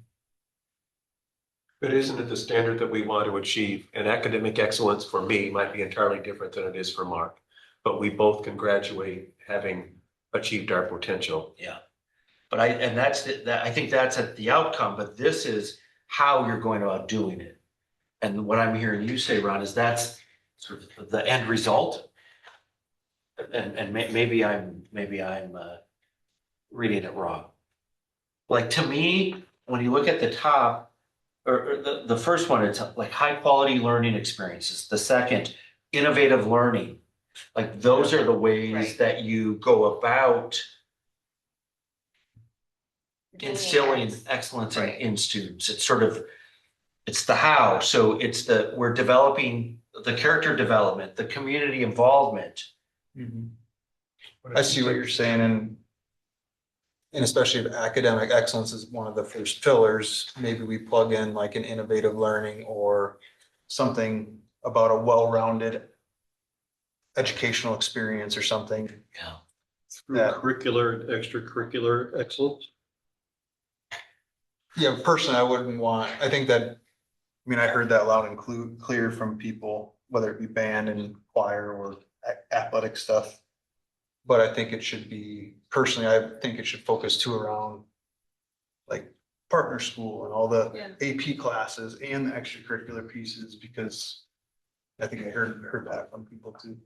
But isn't it the standard that we want to achieve? And academic excellence for me might be entirely different than it is for Mark. But we both can graduate having achieved our potential. Yeah. But I think that's at the outcome, but this is how you're going about doing it. And what I'm hearing you say, Ron, is that's sort of the end result. And maybe I'm reading it wrong. Like, to me, when you look at the top, or the first one, it's like high quality learning experiences. The second, innovative learning. Like, those are the ways Right. that you go about Doing instilling it. excellence Right. in students. It's sort of, it's the how. So it's we're developing the character development, the community involvement. I see what you're saying, and especially if academic excellence is one of the first pillars, maybe we plug in like an innovative learning or something about a well-rounded educational experience or something. Yeah. Through curricular, extracurricular excellence. Yeah, personally, I wouldn't want, I think that, I mean, I heard that loud and clear from people, whether it be band and choir or athletic stuff. But I think it should be, personally, I think it should focus too around like partner school and all the Yeah. AP classes and the extracurricular pieces, because I think I heard that from people too.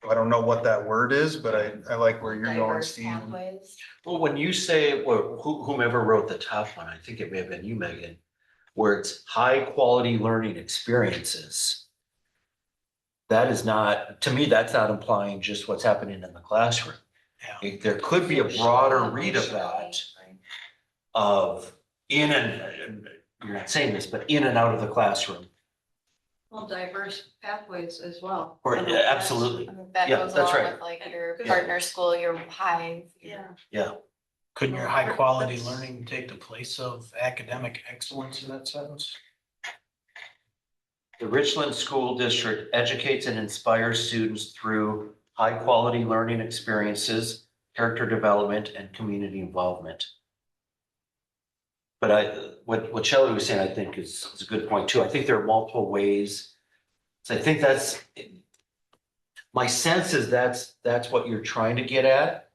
I don't know what that word is, but I like where you're going, Diverse Steve. pathways. Well, when you say, or whomever wrote the top one, I think it may have been you, Megan, where it's high quality learning experiences. That is not, to me, that's not implying just what's happening in the classroom. Yeah. There could be a broader read of that, of in and, you're not saying this, but in and out of the classroom. Well, diverse pathways as well. Or, I know yeah, that's- absolutely. I mean, that Yeah, goes that's along right. with like your Yeah. partner school, your Hive. Yeah. Yeah. Couldn't your high quality learning take the place of academic excellence in that sentence? The Richland School District educates and inspires students through high quality learning experiences, character development, and community involvement. But what Shelley was saying, I think is a good point too. I think there are multiple ways. So I think that's, my sense is that's what you're trying to get at.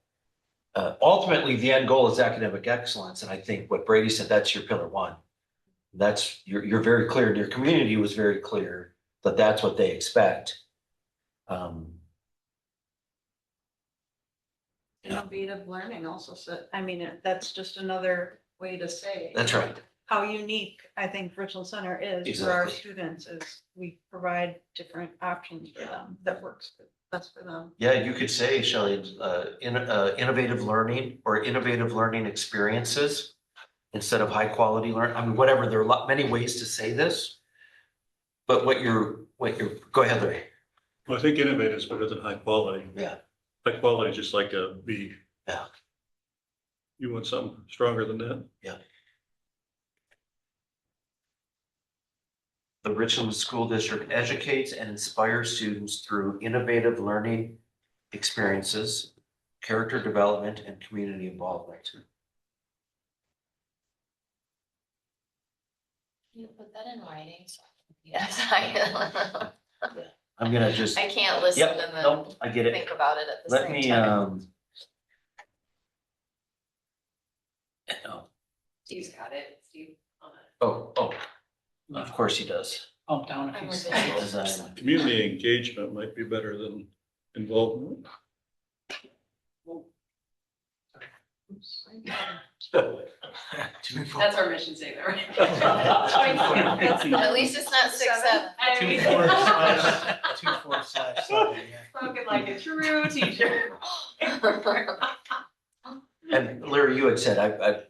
Ultimately, the end goal is academic excellence. And I think what Brady said, that's your pillar one. That's, you're very clear, and your community was very clear that that's what they expect. Innovative learning also said, I mean, that's just another way to say. That's right. How unique I think Richland Center is for our Exactly. students is we provide different options for them that works best for them. Yeah, you could say, Shelley, innovative learning or innovative learning experiences instead of high quality learn. I mean, whatever, there are many ways to say this. But go ahead, Larry. Well, I think innovative is better than high quality. Yeah. High quality is just like a B. Yeah. You want something stronger than that? Yeah. The Richland School District educates and inspires students through innovative learning experiences, character development, and community involvement. You put that in writing, so. Yes, I I'm gonna just, can't listen yep, and then nope, I get it. think about it at the Let same me, time. no. Steve's got it, Steve. Oh, of course he does. Pump down if I'm you with say. you. Design. Community engagement might be better than involvement. That's our mission statement, right? At least it's not 6-7. I mean, 2/4/7, yeah. spoken like a true teacher. And Larry, you had said, I,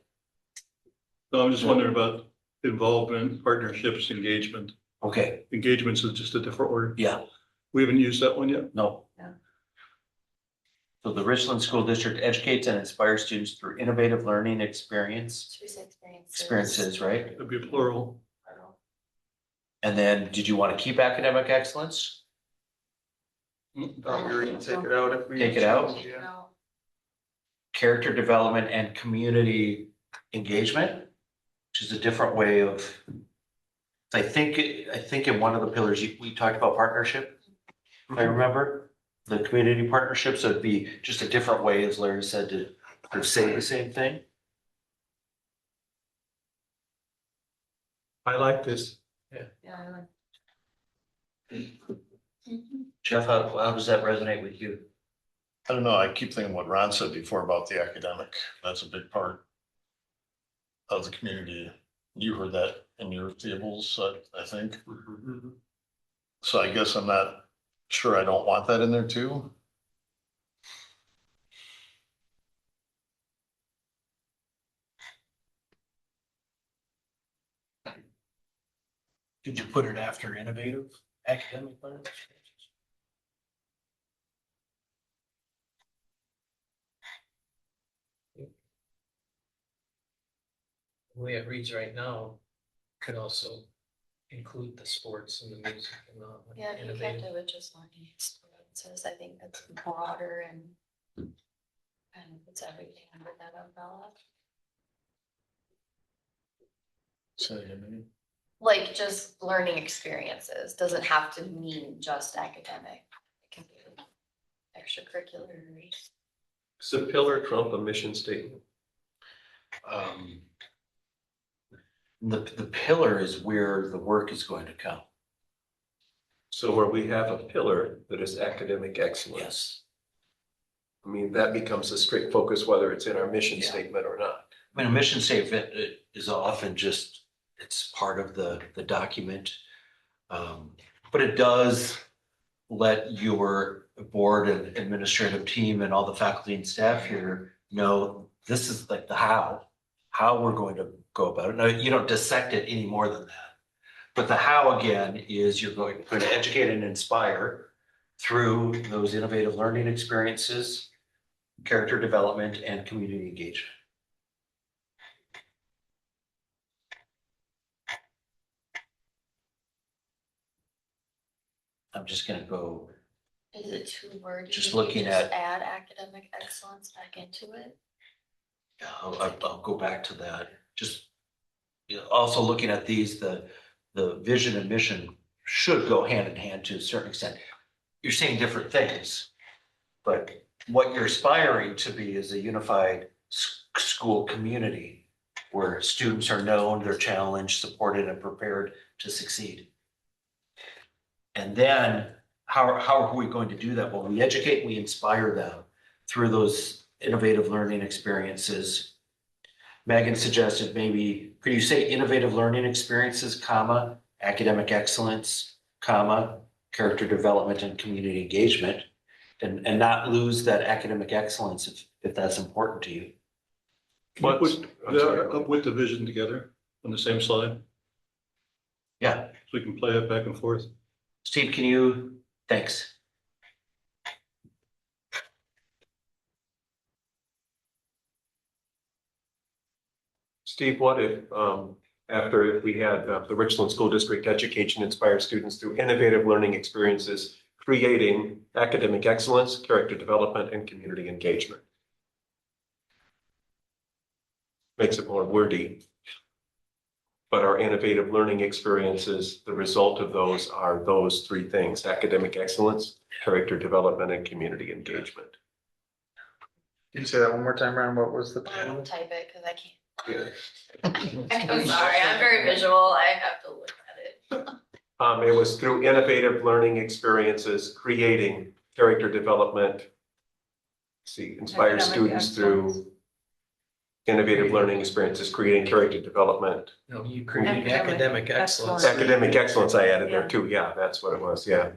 No, I'm just wondering about involvement, partnerships, engagement. okay, Engagements is just a different word. yeah, We haven't used that one yet. no. Yeah. So the Richland School District educates and inspires students through innovative learning Should we say experiences? experiences, right? It'd be plural. And then, did you want to keep academic excellence? Thought we were gonna take it out if we. Take it out? You know, Character development and community engagement, which is a different way of, I think in one of the pillars, we talked about partnership. If I remember, the community partnership, so it'd be just a different way, as Larry said, to sort of say the same thing. I like this. yeah, I like. Jeff, how does that resonate with you? I don't know, I keep thinking what Ron said before about the academic, that's a big part of the community. You heard that in your tables, I think. So I guess I'm not sure I don't want that in there too. Did you put it after innovative academic learning? The way it reads right now could also include the sports and the music and the Yeah, if you can't innovative. do it, just learning experiences, I think that's broader and kind of puts everything under that umbrella. Say it again, maybe. Like just learning experiences, doesn't have to mean just academic. It can be extracurricular. Does a pillar trump a mission statement? The pillar is where the work is going to come. So where we have a pillar that is academic excellence. Yes. I mean, that becomes a strict focus, whether it's in our mission Yeah. statement or not. I mean, a mission statement is often just, it's part of the document. But it does let your board and administrative team and all the faculty and staff here know this is like the how we're going to go about it. Now, you don't dissect it any more than that. But the how, again, is you're going to educate and inspire through those innovative learning experiences, character development, and community engagement. I'm just gonna go, Is it too wordy? Just if you looking just at- add academic excellence back into it? I'll go back to that. Just also looking at these, the vision and mission should go hand in hand to a certain extent. You're saying different things, but what you're aspiring to be is a unified school community where students are known, they're challenged, supported, and prepared to succeed. And then how are we going to do that? Well, we educate, we inspire them through those innovative learning experiences, Megan suggested maybe, could you say innovative learning experiences, comma, academic excellence, comma, character development and community engagement, and not lose that academic excellence if that's important to you. Put I'm sorry. up with the vision together on the same slide, Yeah, so we can play it back and forth. Steve, can you, thanks. Steve, what if, after we had the Richland School District education inspire students through innovative learning experiences, creating academic excellence, character development, and community engagement? Makes it more wordy. But our innovative learning experiences, the result of those are those three things: academic excellence, character development, and community engagement. Can you say that one more time, Ryan? What was the I title? don't type it because I can't. Yeah. I'm sorry, I'm very visual. I have to look at it. It was through innovative learning experiences, creating character development. See, inspire Academic students excellence. through innovative learning experiences, creating character development. No, you created Academic academic excellence. excellence. Academic excellence I added there Yeah. too. Yeah, that's what it was. Yeah.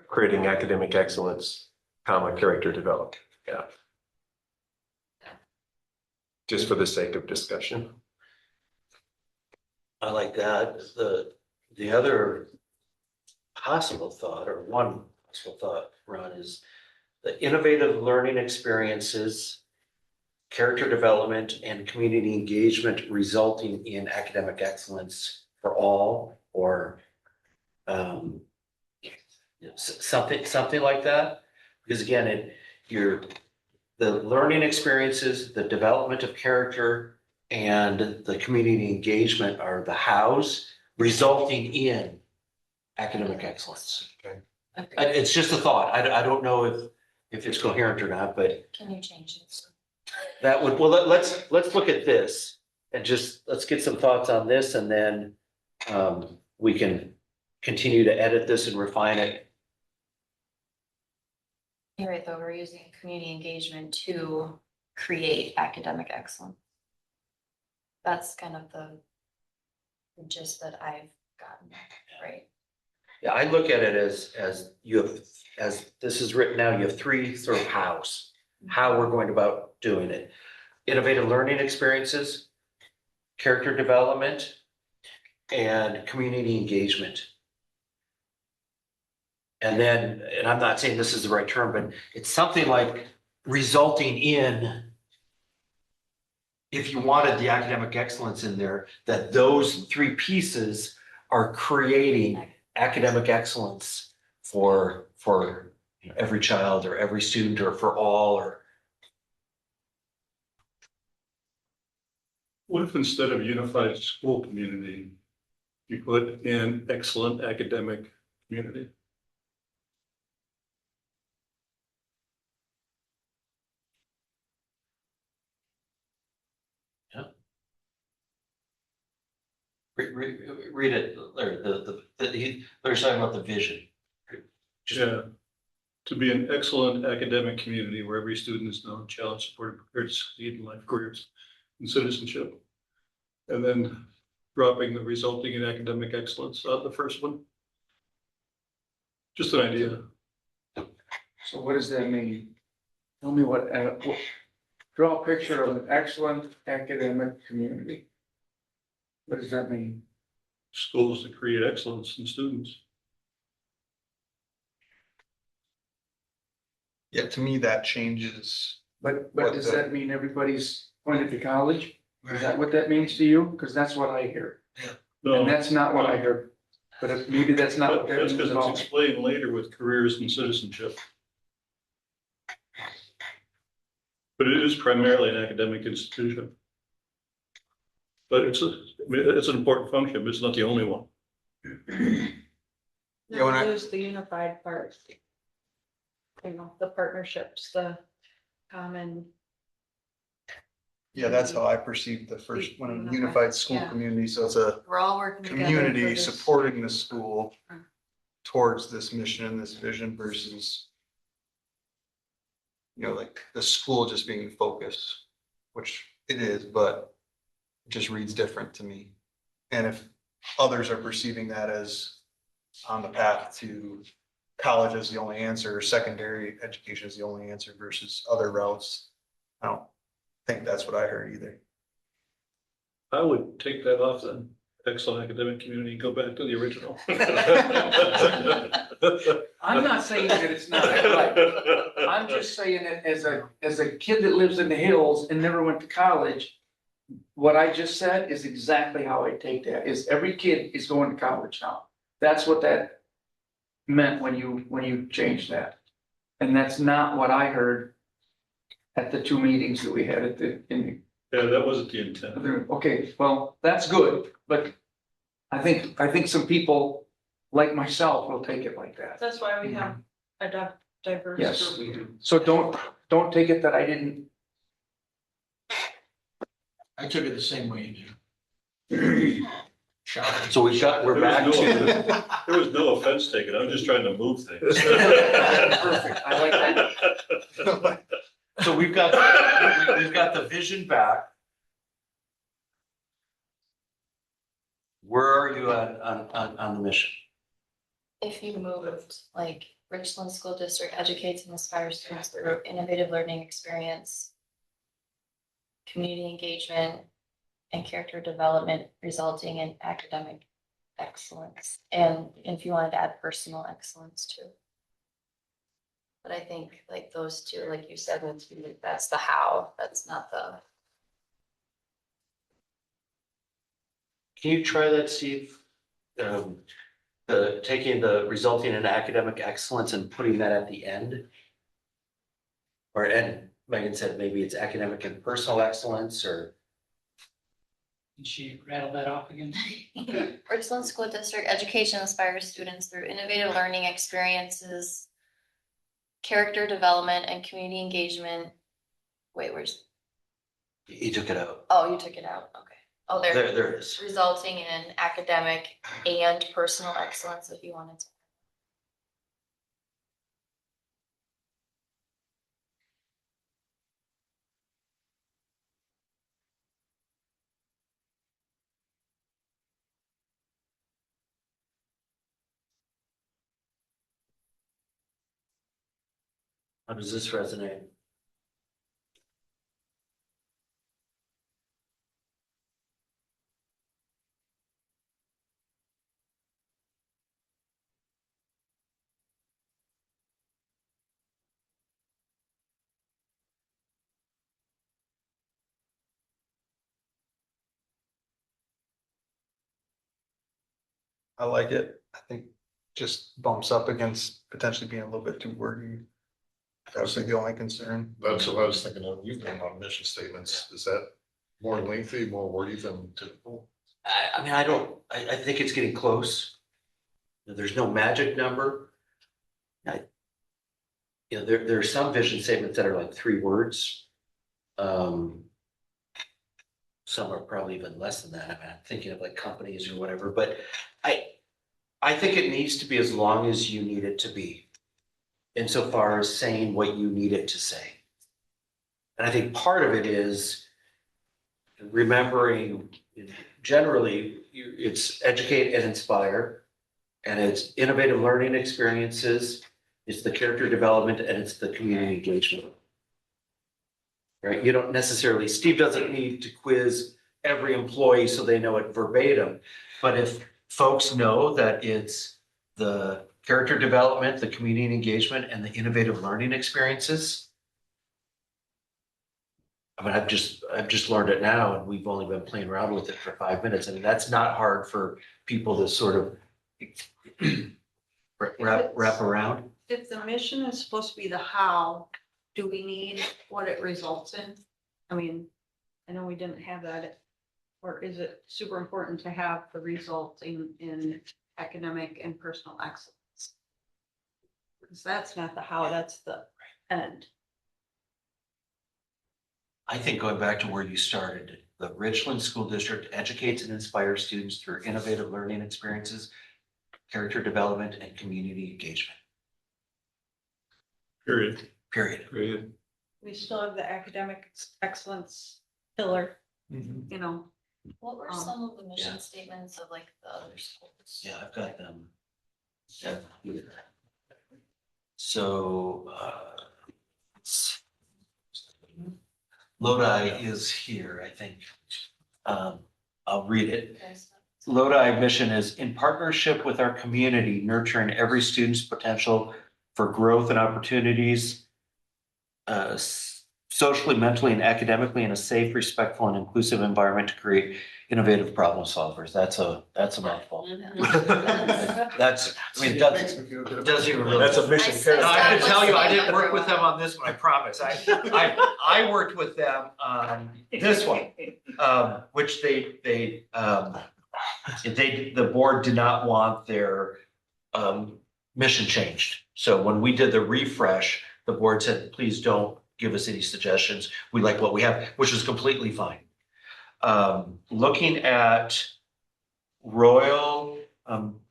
Creating academic excellence, comma, character development. Yeah. Just for the sake of discussion. I like that. The other possible thought, or one possible thought, Ron, is the innovative learning experiences, character development, and community engagement resulting in academic excellence for all, or something like that. Because again, the learning experiences, the development of character, and the community engagement are the hows, resulting in academic excellence. Okay. It's just a thought. I don't know if it's coherent or not, but Can you change it? that would, well, let's look at this and let's get some thoughts on this, and then we can continue to edit this and refine it. You're right, though, we're using community engagement to create academic excellence. That's kind of the gist that I've gotten, right? Yeah, I look at it as you have, as this is written now, you have three sort of hows, how we're going about doing it. Innovative learning experiences, character development, and community engagement. And then, and I'm not saying this is the right term, but it's something like resulting in, if you wanted the academic excellence in there, that those three pieces are creating academic excellence for every child or every student or for all, or What if instead of unified school community, you put in excellent academic community? read it, Larry, Larry's talking about the vision. Just- Yeah. To be an excellent academic community where every student is known, challenged, supported, prepared to succeed in life, careers, and citizenship. And then dropping the resulting in academic excellence out the first one. Just an idea. So what does that mean? Tell me draw a picture of an excellent academic community. What does that mean? Schools that create excellence in students. Yeah, to me, that changes. But What does the- that mean everybody's pointed to college? Is that what that means to you? Because that's what I hear. And No, that's not what I heard. But maybe that's not but what that that's means because at it's all. explained later with careers and citizenship. But it is primarily an academic institution. But it's an important function, but it's not the only one. Yeah, when I- Lose the unified part. You know, the partnerships, the common. Yeah, that's how I perceived the first one, a unified school Yeah. community. So it's a We're all working together. for community this. supporting the school Mm. towards this mission, this vision versus, like the school just being focused, which It is, but it just reads different to me. And if others are perceiving that as on the path to college as the only answer, or secondary education is the only answer versus other routes, I don't think that's what I heard either. I would take that off then, excellent academic community, and go back to the original. I'm not saying that it's not right. I'm just saying that as a kid that lives in the hills and never went to college, what I just said is exactly how I take that, is every kid is going to college now. That's what that meant when you changed that. And that's not what I heard at the two meetings that we had Yeah, that wasn't the intent. okay, well, that's good, but I think some people like myself will take it like that. That's why we have a diverse. Yes, group. we do. So don't take it that I didn't. I took it the same way you do. Shocking. So we're back to, There was no offense taken, I'm just trying to move things. Perfect, I like that. so we've got the vision back. Where are you at on the mission? If you moved, like Richland School District educates and inspires students through innovative learning experience, community engagement, and character development resulting in academic excellence. And if you wanted to add personal excellence too. But I think like those two, like you said, that's the how, that's not the. Can you try that, Steve? Taking the resulting in academic excellence and putting that at the end? And Megan said maybe it's academic and personal excellence, or Can she rattle that off again? Richland School District education inspires students through innovative learning experiences, character development, and community engagement. Wait, where's, you took it out. oh, you took it out, okay. Oh, there, There it is. resulting in academic and personal excellence if you wanted to. How does this resonate? I like it. I think just bumps up against potentially being a little bit too wordy. That was the only concern. That's what I was thinking of, you've done on mission statements, is that more lengthy, more wordy than typical? I mean, I think it's getting close. There's no magic number. There are some vision statements that are like 3 words. Some are probably even less than that. I mean, I'm thinking of like companies or whatever, but I think it needs to be as long as you need it to be, insofar as saying what you need it to say. And I think part of it is remembering, generally, it's educate and inspire, and it's innovative learning experiences, it's the character development, and it's the community engagement. Right? You don't necessarily, Steve doesn't need to quiz every employee so they know it verbatim, but if folks know that it's the character development, the community engagement, and the innovative learning experiences. I mean, I've just learned it now, and we've only been playing around with it for 5 minutes. I mean, that's not hard for people to sort of wrap around. If the mission is supposed to be the how, do we need what it results in? I mean, I know we didn't have that. Or is it super important to have the result in academic and personal excellence? Because that's not the how, that's the end. I think going back to where you started, the Richland School District educates and inspires students through innovative learning experiences, character development, and community engagement. Period. Period. Period. We still have the academic excellence pillar, Mhm. you know. What were some of the mission statements of like the other schools? Yeah, I've got them. Yeah, here. So, Lodi is here, I think. I'll read it. Lodi mission is in partnership with our community, nurturing every student's potential for growth and opportunities, socially, mentally, and academically in a safe, respectful, and inclusive environment to create innovative problem solvers. That's a mouthful. That's, I mean, it doesn't even really. That's a mission. I No, I can said tell you, I what's didn't the work other with them on this one, I promise. I worked with them on this one, which the board did not want their mission changed. So when we did the refresh, the board said, please don't give us any suggestions. We like what we have, which was completely fine. Looking at Royal,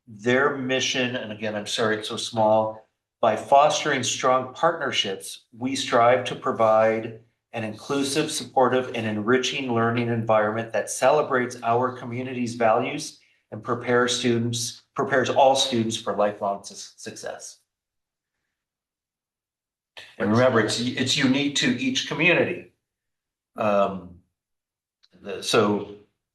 their mission, and again, I'm sorry it's so small, by fostering strong partnerships, we strive to provide an inclusive, supportive, and enriching learning environment that celebrates our community's values and prepares all students for lifelong success. And remember, it's unique to each community. So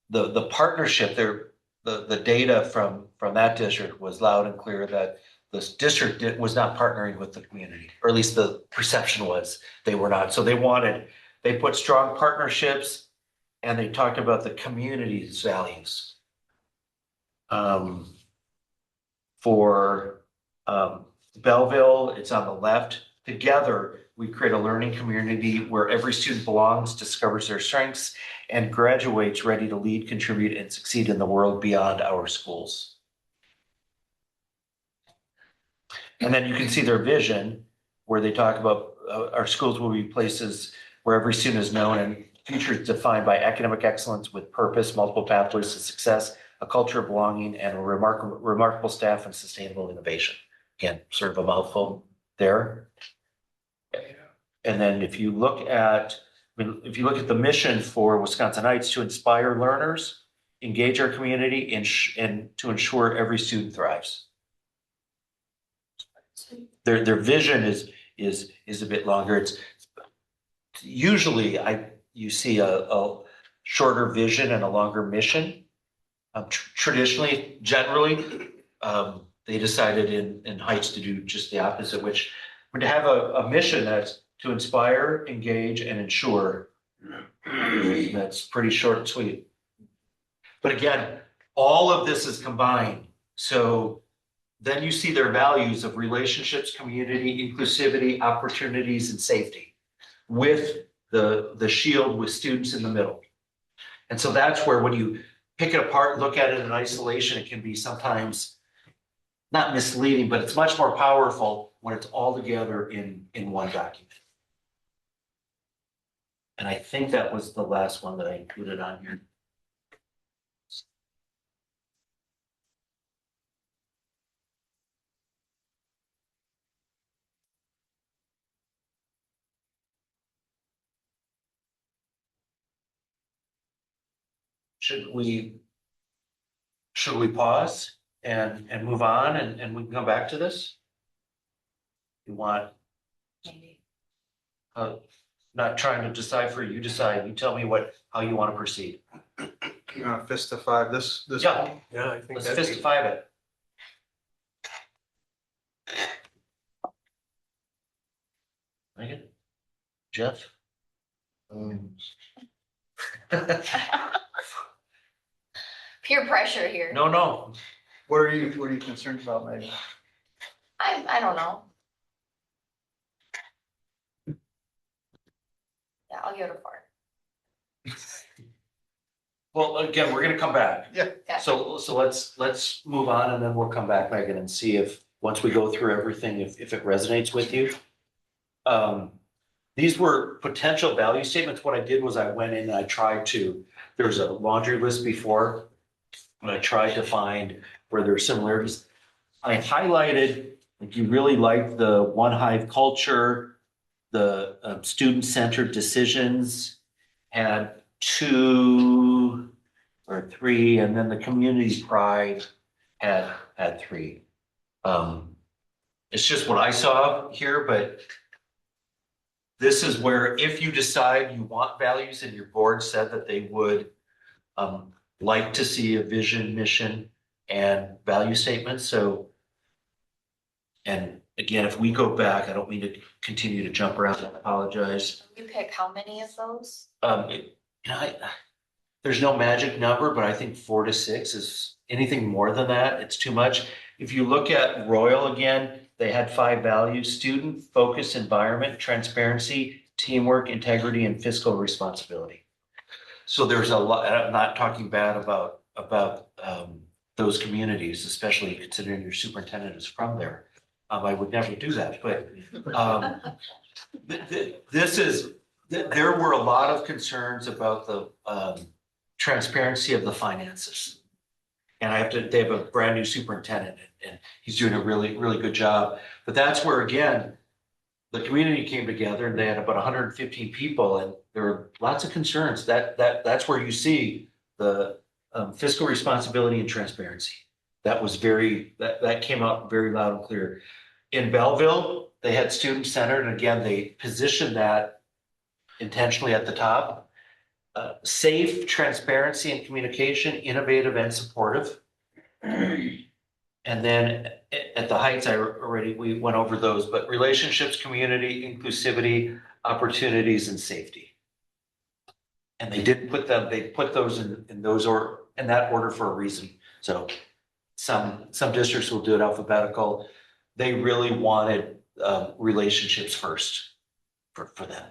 the partnership there, the data from that district was loud and clear that this district was not partnering with the community, or at least the perception was they were not. So they put strong partnerships, and they talked about the community's values. For Belleville, it's on the left. Together, we create a learning community where every student belongs, discovers their strengths, and graduates ready to lead, contribute, and succeed in the world beyond our schools. And then you can see their vision where they talk about our schools will be places where every student is known and future is defined by academic excellence with purpose, multiple pathways to success, a culture of belonging, and a remarkable staff and sustainable innovation. Again, sort of a mouthful there. And then if you look at the mission for Wisconsin Heights, to inspire learners, engage our community, and to ensure every student thrives. Their vision is a bit longer. It's usually you see a shorter vision and a longer mission. Generally, they decided in Heights to do just the opposite, which would have a mission that's to inspire, engage, and ensure. That's pretty short and sweet. But again, all of this is combined. So then you see their values of relationships, community, inclusivity, opportunities, and safety with the shield with students in the middle. And so that's where when you pick it apart, look at it in isolation, it can be sometimes not misleading, but it's much more powerful when it's all together in one document. And I think that was the last one that I included on here. Should we pause and move on and we can come back to this? You want, Maybe. not trying to decide for you, you decide, you tell me how you want to proceed. You want to fist to five this? Yeah, Yeah, I think let's that's. fist to five it. Megan? Jeff? Peer pressure here. No. What are you concerned about, Megan? I don't know. Yeah, I'll give it a 4. Well, again, we're gonna come back. Yeah. Okay. So let's move on and then we'll come back, Megan, and see if, once we go through everything, if it resonates with you. These were potential value statements. What I did was I went in and I tried to, there's a laundry list before, and I tried to find where there are similarities. I highlighted, like, you really like the one Hive culture, the student-centered decisions, had 2 or 3, and then the community pride had 3. It's just what I saw here, but this is where if you decide you want values and your board said that they would like to see a vision, mission, and value statement. So, and again, if we go back, I don't mean to continue to jump around, I apologize. You pick how many of those? There's no magic number, but I think 4 to 6 is anything more than that. It's too much. If you look at Royal again, they had 5 values: student, focus, environment, transparency, teamwork, integrity, and fiscal responsibility. So there's a lot, I'm not talking bad about those communities, especially considering your superintendent is from there. I would never do that, but there were a lot of concerns about the transparency of the finances. And they have a brand new superintendent and he's doing a really, really good job. But that's where, again, the community came together and they had about 115 people and there were lots of concerns. That's where you see the fiscal responsibility and transparency. That came out very loud and clear. In Belleville, they had student centered, and again, they positioned that intentionally at the top. Safe, transparency and communication, innovative and supportive. And then at the Heights, we went over those, but relationships, community, inclusivity, opportunities, and safety. And they put those in that order for a reason. So some districts will do it alphabetical. They really wanted relationships first for them.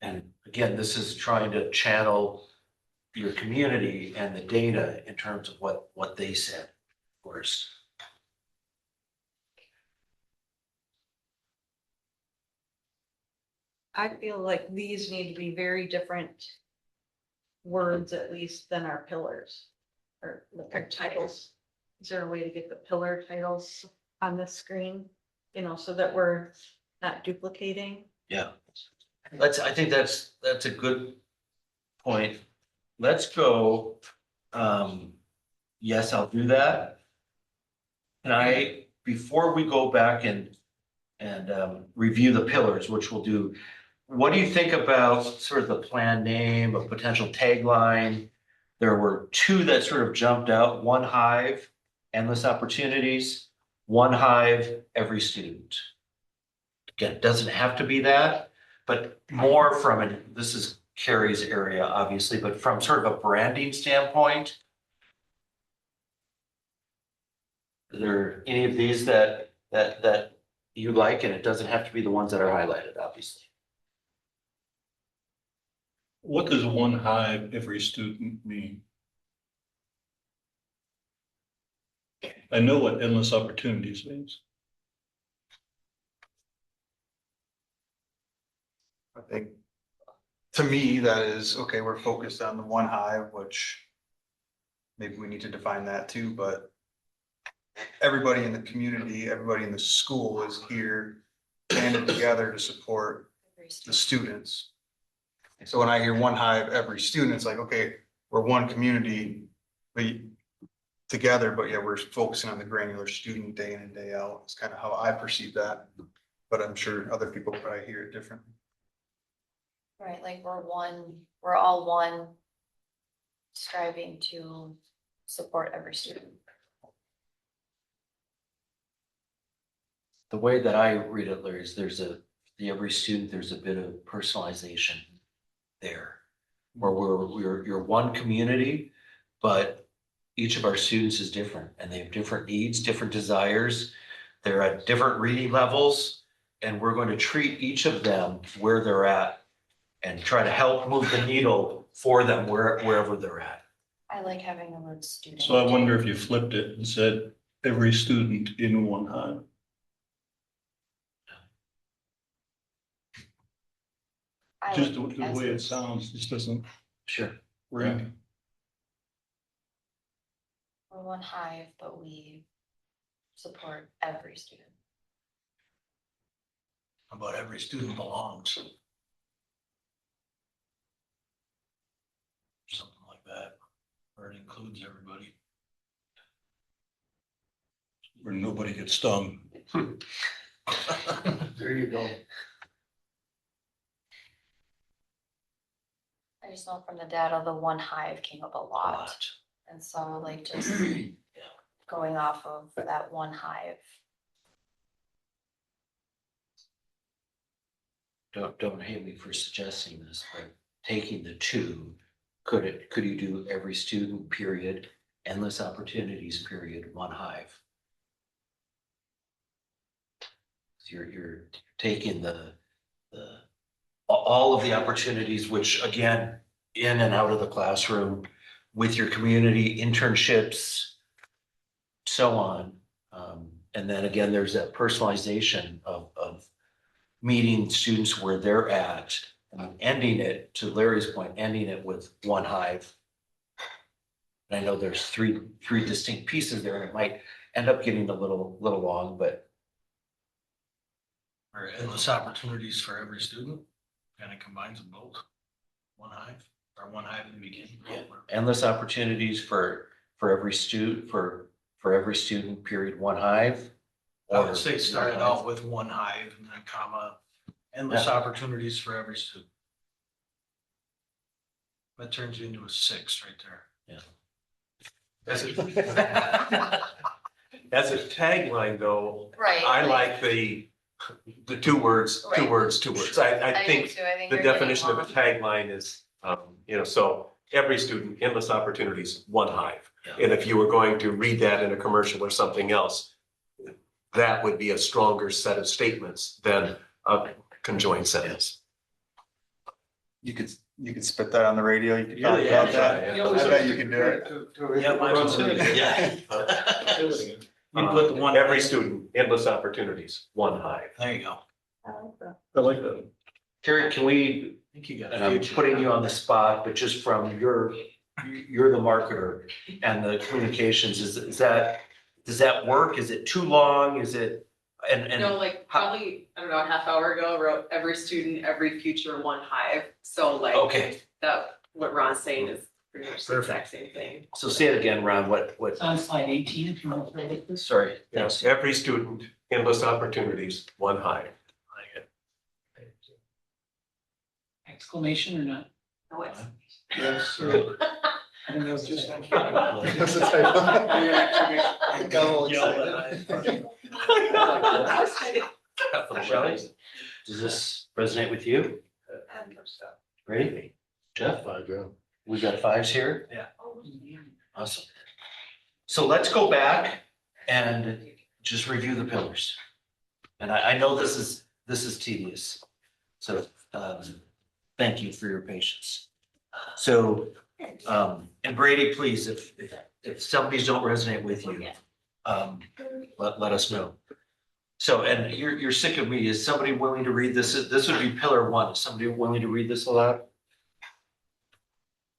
And again, this is trying to channel your community and the data in terms of what they said first. I feel like these need to be very different words at least than our pillars or our titles. Is there a way to get the pillar titles on the screen? So that we're not duplicating. Yeah. I think that's a good point. Let's go. Yes, I'll do that. And before we go back and review the pillars, which we'll do, what do you think about sort of the plan name, a potential tagline? There were 2 that sort of jumped out: one Hive, endless opportunities; one Hive, every student. Again, it doesn't have to be that, but more this is Carrie's area, obviously, but from sort of a branding standpoint, are there any of these that you like? And it doesn't have to be the ones that are highlighted, obviously. What does one Hive, every student mean? I know what endless opportunities means. I think, to me, that is, okay, we're focused on the one Hive, which maybe we need to define that too, but everybody in the community, everybody in the school is here banded together to support the students. So when I hear one Hive, every student, it's like, okay, we're one community, but together, but yeah, we're focusing on the granular student day in and day out. It's kind of how I perceive that, but I'm sure other people probably hear it differently. Right, like we're all one, striving to support every student. The way that I read it, Larry, is every student, there's a bit of personalization there. Where you're one community, but each of our students is different and they have different needs, different desires. They're at different reading levels, and we're going to treat each of them where they're at and try to help move the needle for them wherever they're at. I like having the word student. So I wonder if you flipped it and said every student in one Hive. Just the way it sounds, just doesn't Sure. ring. We're one Hive, but we support every student. About every student belongs. Something like that, where it includes everybody. Where nobody gets stung. There you go. I just know from the data, the one Hive came up a lot. And so like just going off of that one Hive. Don't hate me for suggesting this, but taking the two, could you do every student period, endless opportunities period, one Hive? So you're taking all of the opportunities, which again, in and out of the classroom, with your community internships, so on. And then again, there's that personalization of meeting students where they're at, and ending it, to Larry's point, ending it with one Hive. And I know there's three distinct pieces there, and it might end up getting a little long, but Or endless opportunities for every student, kind of combines them both. One Hive, or one Hive in the beginning. endless opportunities for every every student, period, one Hive. I Or would say start it out with one Hive and then comma, endless opportunities for every student. That turns you into a 6 right there. As a tagline though, Right. I like the two words. I I do think too. I think the you're getting definition of a along. tagline is, so every student, endless opportunities, one Hive. Yeah. And if you were going to read that in a commercial or something else, that would be a stronger set of statements than a conjoined sentence. You could spit that on the radio, you could Yeah, talk yeah, about that. yeah. You always I bet you can do it. Yeah, might as well. Yeah. You put the one. Every student, endless opportunities, one Hive. There you go. I like that. Terry, can we, I think you got and a I'm future. putting you on the spot, but just from you're the marketer and the communications, does that work? Is it too long? Is it, and No, like probably, I don't know, a half hour ago, I wrote every student, every future, one Hive. So like okay, that, what Ron's saying is pretty much the exact same thing. so say it again, Ron, what, It's on slide 18, if you want to read this. sorry. Yes, every student, endless opportunities, one Hive. Exclamation or not? No, it's. Yes. I think that was just. That's a typo. I got all excited. Shelley, does this resonate with you? Great. Jeff, 5, yeah. we got 5s here? Yeah. Awesome. So let's go back and just review the pillars. And I know this is tedious. So, thank you for your patience. So, and Brady, please, if some of these don't resonate with you, let us know. So, and you're sick of me. Is somebody willing to read this? This would be pillar 1. Is somebody willing to read this aloud?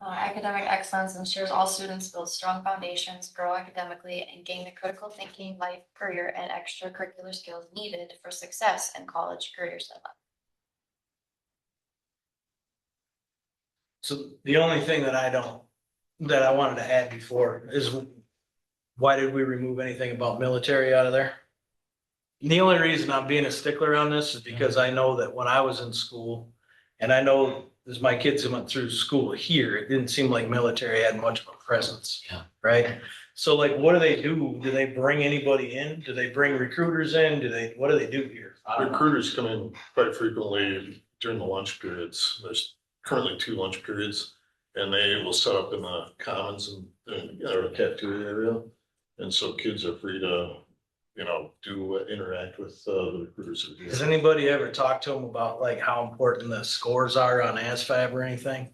Academic excellence ensures all students build strong foundations, grow academically, and gain the critical thinking, life, career, and extracurricular skills needed for success in college, careers, and life. So the only thing that I wanted to add before is why did we remove anything about military out of there? And the only reason I'm being a stickler on this is because I know that when I was in school, and I know as my kids went through school here, it didn't seem like military had much of a presence. Yeah. Right? So like, what do they do? Do they bring anybody in? Do they bring recruiters in? What do they do here? Recruiters come in quite frequently during the lunch periods. There's currently 2 lunch periods, and they will set up in the commons and or the cafeteria area. And so kids are free to, interact with the recruiters. Has anybody ever talked to them about like how important the scores are on ASVAB or anything?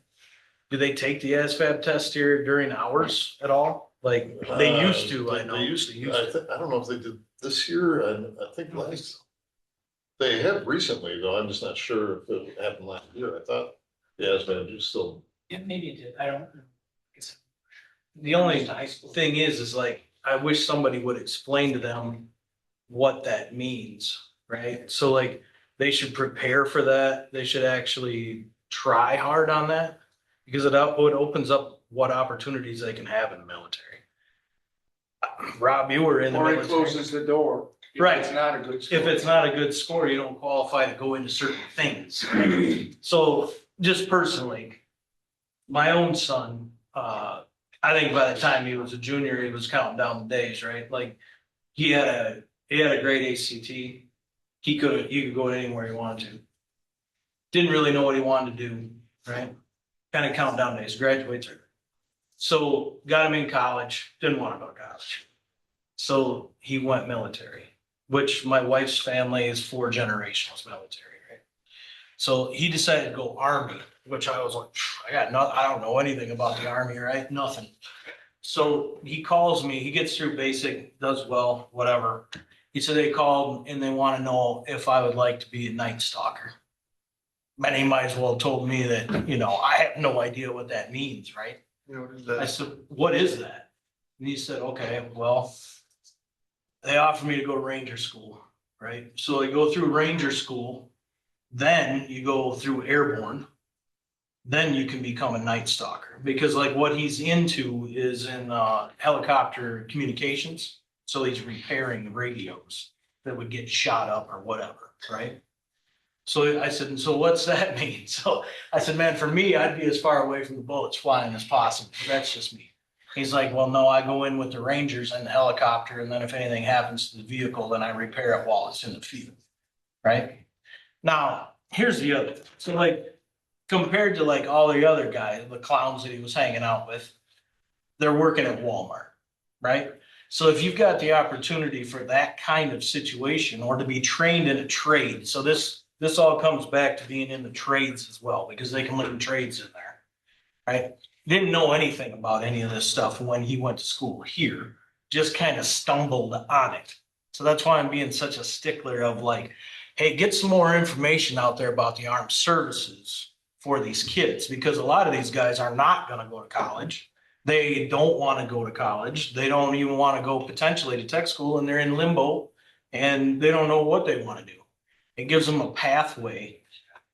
Do they take the ASVAB test here during hours at all? Like they used to, I know. They used to. I don't know if they did this year, and I think last. They have recently, though. I'm just not sure if it happened last year. I thought the ASVAB is still. Yeah, maybe it did. I don't. The only thing is like, I wish somebody would explain to them what that means, right? So like, they should prepare for that. They should actually try hard on that because it opens up what opportunities they can have in the military. Rob, you were in the Or it military. closes the door. If Right. It's not a good. If score. it's not a good score, you don't qualify to go into certain things. So just personally, my own son, I think by the time he was a junior, he was counting down the days, right? Like he had a great ACT. He could go anywhere he wanted to. Didn't really know what he wanted to do, right? Kind of counting down days, graduates. So got him in college, didn't want to go to college. So he went military, which my wife's family is 4 generations military, right? So he decided to go Army, which I was like, I don't know anything about the Army, right? Nothing. So he calls me, he gets through basic, does well, whatever. He said they called and they want to know if I would like to be a night stalker. And he might as well have told me that, I have no idea what that means, right? You know, what is I that? said, what is that? And he said, okay, well, they offered me to go to Ranger school, right? So I go through Ranger school, then you go through Airborne, then you can become a Night Stalker. Because like what he's into is in helicopter communications. So he's repairing the radios that would get shot up or whatever, right? So I said, so what's that mean? So I said, man, for me, I'd be as far away from the bullets flying as possible. That's just me. He's like, well, no, I go in with the Rangers and the helicopter, and then if anything happens to the vehicle, then I repair it while it's in the field. Right? Now, here's the other thing. So like, compared to like all the other guys, the clowns that he was hanging out with, they're working at Walmart, right? So if you've got the opportunity for that kind of situation or to be trained in a trade, so this all comes back to being in the trades as well, because they can learn trades in there, right? Didn't know anything about any of this stuff when he went to school here, just kind of stumbled on it. So that's why I'm being such a stickler of like, hey, get some more information out there about the armed services for these kids, because a lot of these guys are not going to go to college. They don't want to go to college. They don't even want to go potentially to tech school, and they're in limbo and they don't know what they want to do. It gives them a pathway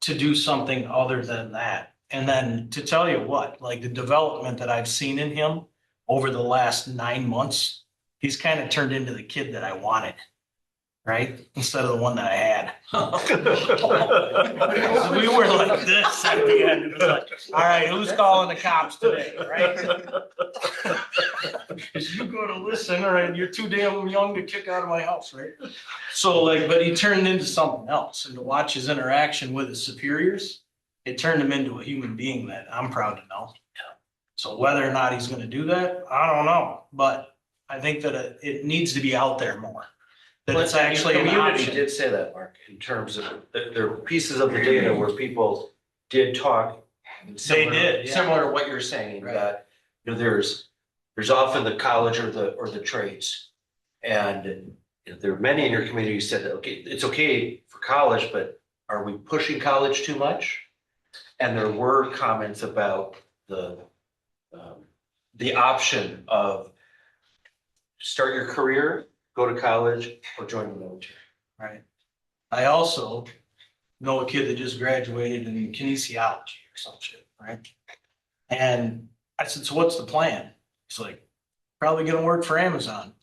to do something other than that. And then to tell you what, like the development that I've seen in him over the last 9 months, he's kind of turned into the kid that I wanted, right? Instead of the one that I had. So we were like this at the end. It was like, all right, who's calling the cops today, right? Because you go to listen, all right, you're too damn young to kick out of my house, right? So like, but he turned into something else, and to watch his interaction with his superiors, it turned him into a human being that I'm proud to know. So whether or not he's gonna do that, I don't know, but I think that it needs to be out there more. That it's actually an Community option. did say that, Mark, in terms of, there are pieces of the data where people did talk. They did, yeah. Similar to what you're saying, Right. that, there's often the college or the trades. And there are many in your community who said, okay, it's okay for college, but are we pushing college too much? And there were comments about the option of start your career, go to college, or join the military. Right. I also know a kid that just graduated in kinesiology or some shit, right? And I said, so what's the plan? He's like, probably gonna work for Amazon.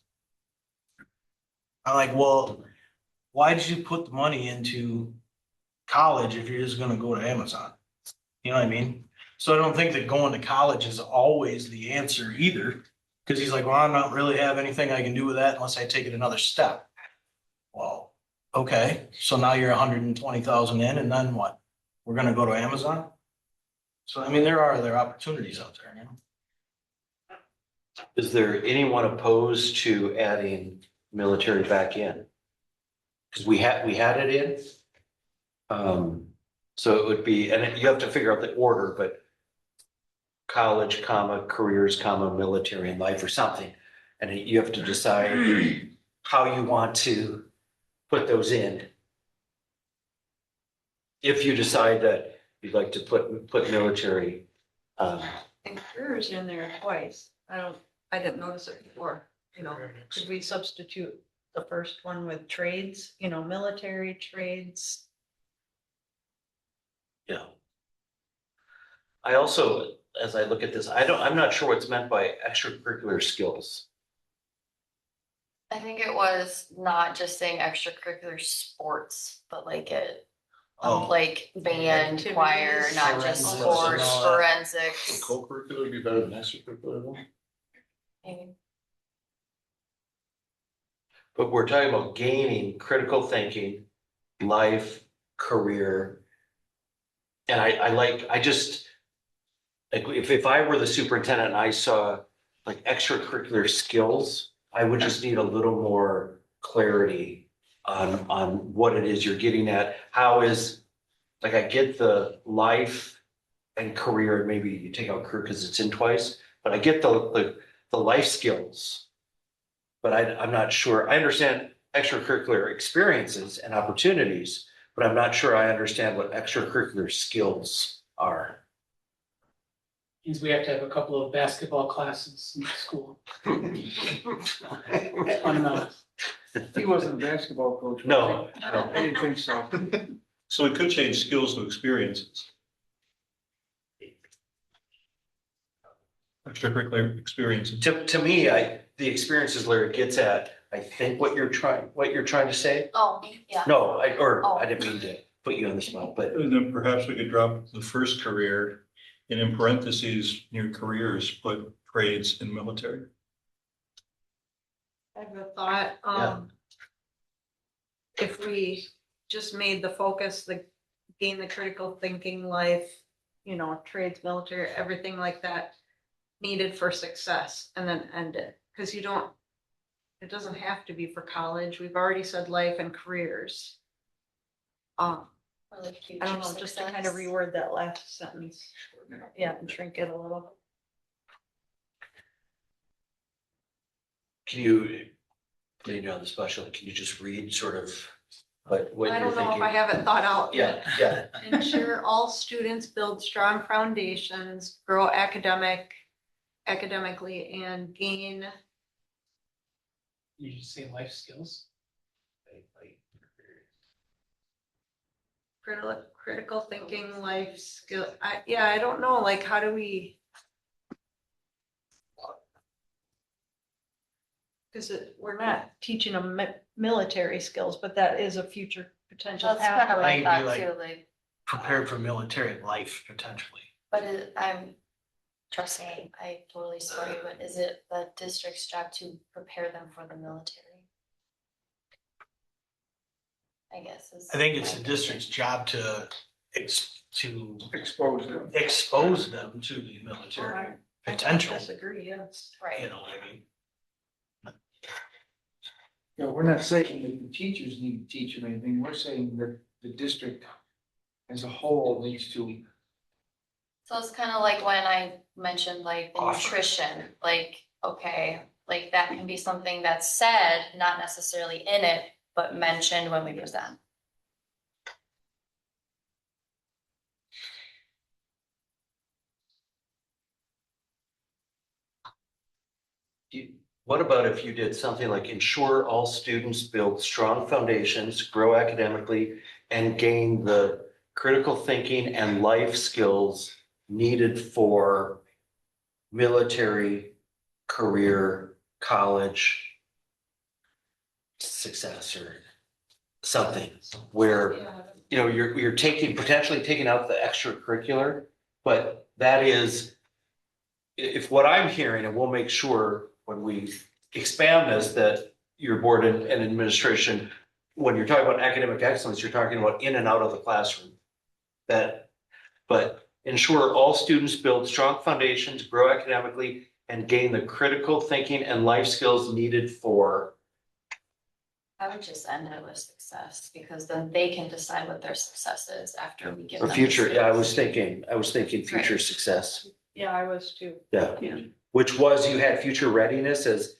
I'm like, well, why did you put the money into college if you're just gonna go to Amazon? You know what I mean? So I don't think that going to college is always the answer either. Cause he's like, well, I don't really have anything I can do with that unless I take it another step. Well, okay, so now you're 120,000 in, and then what? We're gonna go to Amazon? So I mean, there are other opportunities out there, you know? Is there anyone opposed to adding military back in? Because we had it in. So it would be, and you have to figure out the order, but college, comma, careers, comma, military and life or something. And you have to decide how you want to put those in. If you decide that you'd like to put military, And careers in there twice. I didn't notice it before, could we substitute the first one with trades, military trades. Yeah. I also, as I look at this, I'm not sure what's meant by extracurricular skills. I think it was not just saying extracurricular sports, but like it, Oh. like band, choir, not just Forensics and sports, all that. forensics. Co-curricular would be better than extracurricular though? Maybe. But we're talking about gaining critical thinking, life, career. And I just, like, if I were the superintendent and I saw like extracurricular skills, I would just need a little more clarity on what it is you're getting at. How is, like, I get the life and career, and maybe you take out career because it's in twice, but I get the life skills. But I'm not sure. I understand extracurricular experiences and opportunities, but I'm not sure I understand what extracurricular skills are. Means we have to have a couple of basketball classes in school. Unknown. He wasn't a basketball coach. No, I didn't think so. So we could change skills to experiences. Extracurricular experiences. To me, the experiences Larry gets at, I think what you're trying to say. Oh, yeah. No, Oh. I didn't mean to put you on the spot, but And then perhaps we could drop the first career and in parentheses, near careers, put trades and military. I have a thought, Yeah. if we just made the focus, gain the critical thinking life, trades, military, everything like that needed for success, and then end it, because it doesn't have to be for college. We've already said life and careers. Or like I don't know, just to kind of future reword that last sentence. Yeah, and shrink it a little. can you, putting you on the special, can you just read sort of what I you're don't know if thinking? I have it thought out yet. Yeah, Ensure all students build strong foundations, grow academically, and gain You just say life skills. critical thinking, life skill. I don't know, like, how do we? Because we're not teaching them military skills, but that is a future potential That's kind of pathway. my Maybe thought like- too, like, Prepared for military life potentially. but trust me, I totally support you, but is it the district's job to prepare them for the military? I guess is. I think it's my the district's job to Expose them. expose them to the military potential, Disagree, yes. you Right, know what I mean? Yeah, we're not saying that the teachers need to teach them anything. We're saying that the district as a whole needs to. so it's kind of like when I mentioned like the Offer. nutrition, like, okay, like that can be something that's said, not necessarily in it, but mentioned when we present. what about if you did something like ensure all students build strong foundations, grow academically, and gain the critical thinking and life skills needed for military, career, college success or something where, you're potentially taking out the extracurricular, but that is, if what I'm hearing, and we'll make sure when we expand this, that your board and administration, when you're talking about academic excellence, you're talking about in and out of the classroom. But ensure all students build strong foundations, grow academically, and gain the critical thinking and life skills needed for. I would just end it with success, because then they can decide what their success is after we give For them. the future, yeah, I skills. was thinking future Right. success. Yeah, I was too. Yeah. Yeah. Which was, you had future readiness as,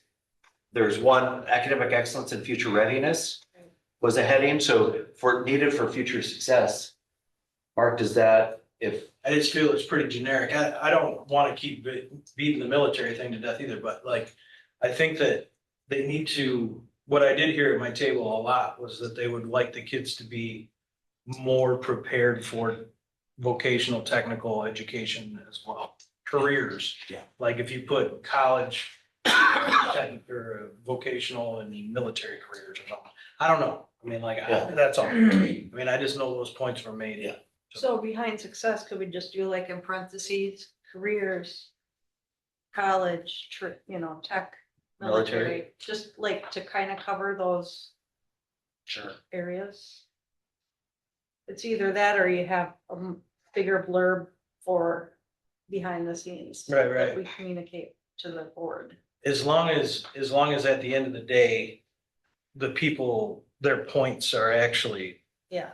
there's one, academic excellence and future readiness was a heading, so needed for future success. Mark, does that, if, I just feel it's pretty generic. I don't want to keep beating the military thing to death either, but like, I think that they need to what I did hear at my table a lot was that they would like the kids to be more prepared for vocational technical education as well, careers. Yeah. Like if you put college, or vocational and military careers or something. I don't know. I mean, like, Yeah. that's all. I mean, I just know those points were made. Yeah. So behind success, could we just do like in parentheses, careers, college, tech, Military. military, just like to kind of cover those Sure. areas? It's either that or you have a bigger blurb for behind the scenes. Right, that right. we communicate to the board. As long as at the end of the day, the people, their points are actually Yeah.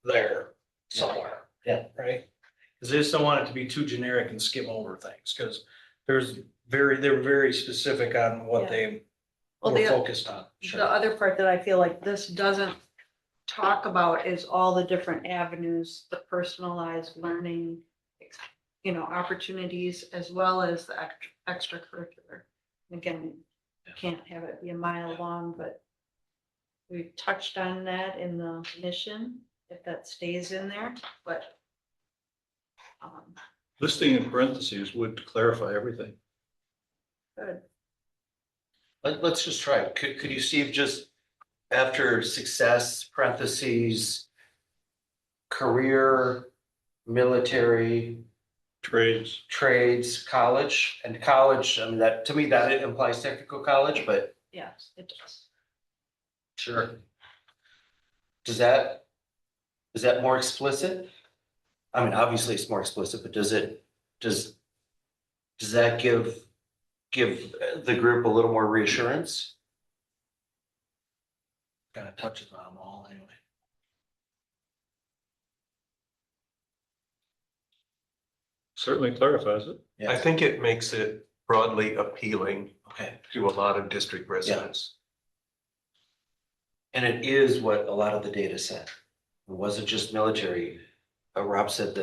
there somewhere. Yeah. Right? Because I just don't want it to be too generic and skim over things, because they're very specific on what Yeah. they Well, were the, focused on. the other part that I feel like this doesn't talk about is all the different avenues, the personalized learning, opportunities, as well as the extracurricular. Again, you can't have it be a mile long, but we touched on that in the mission, if that stays in there, but Listing in parentheses would clarify everything. good. Let's just try it. Could you, Steve, just after success, parentheses, career, military, Trades. trades, college, and college, I mean, that, to me, that implies technical college, but Yes, it does. sure. Is that more explicit? I mean, obviously it's more explicit, but does that give the group a little more reassurance? Kind of touches on them all anyway. Certainly clarifies it. Yeah. I think it makes it broadly appealing Okay. to a lot of district residents. And it is what a lot of the data said. It wasn't just military. Rob said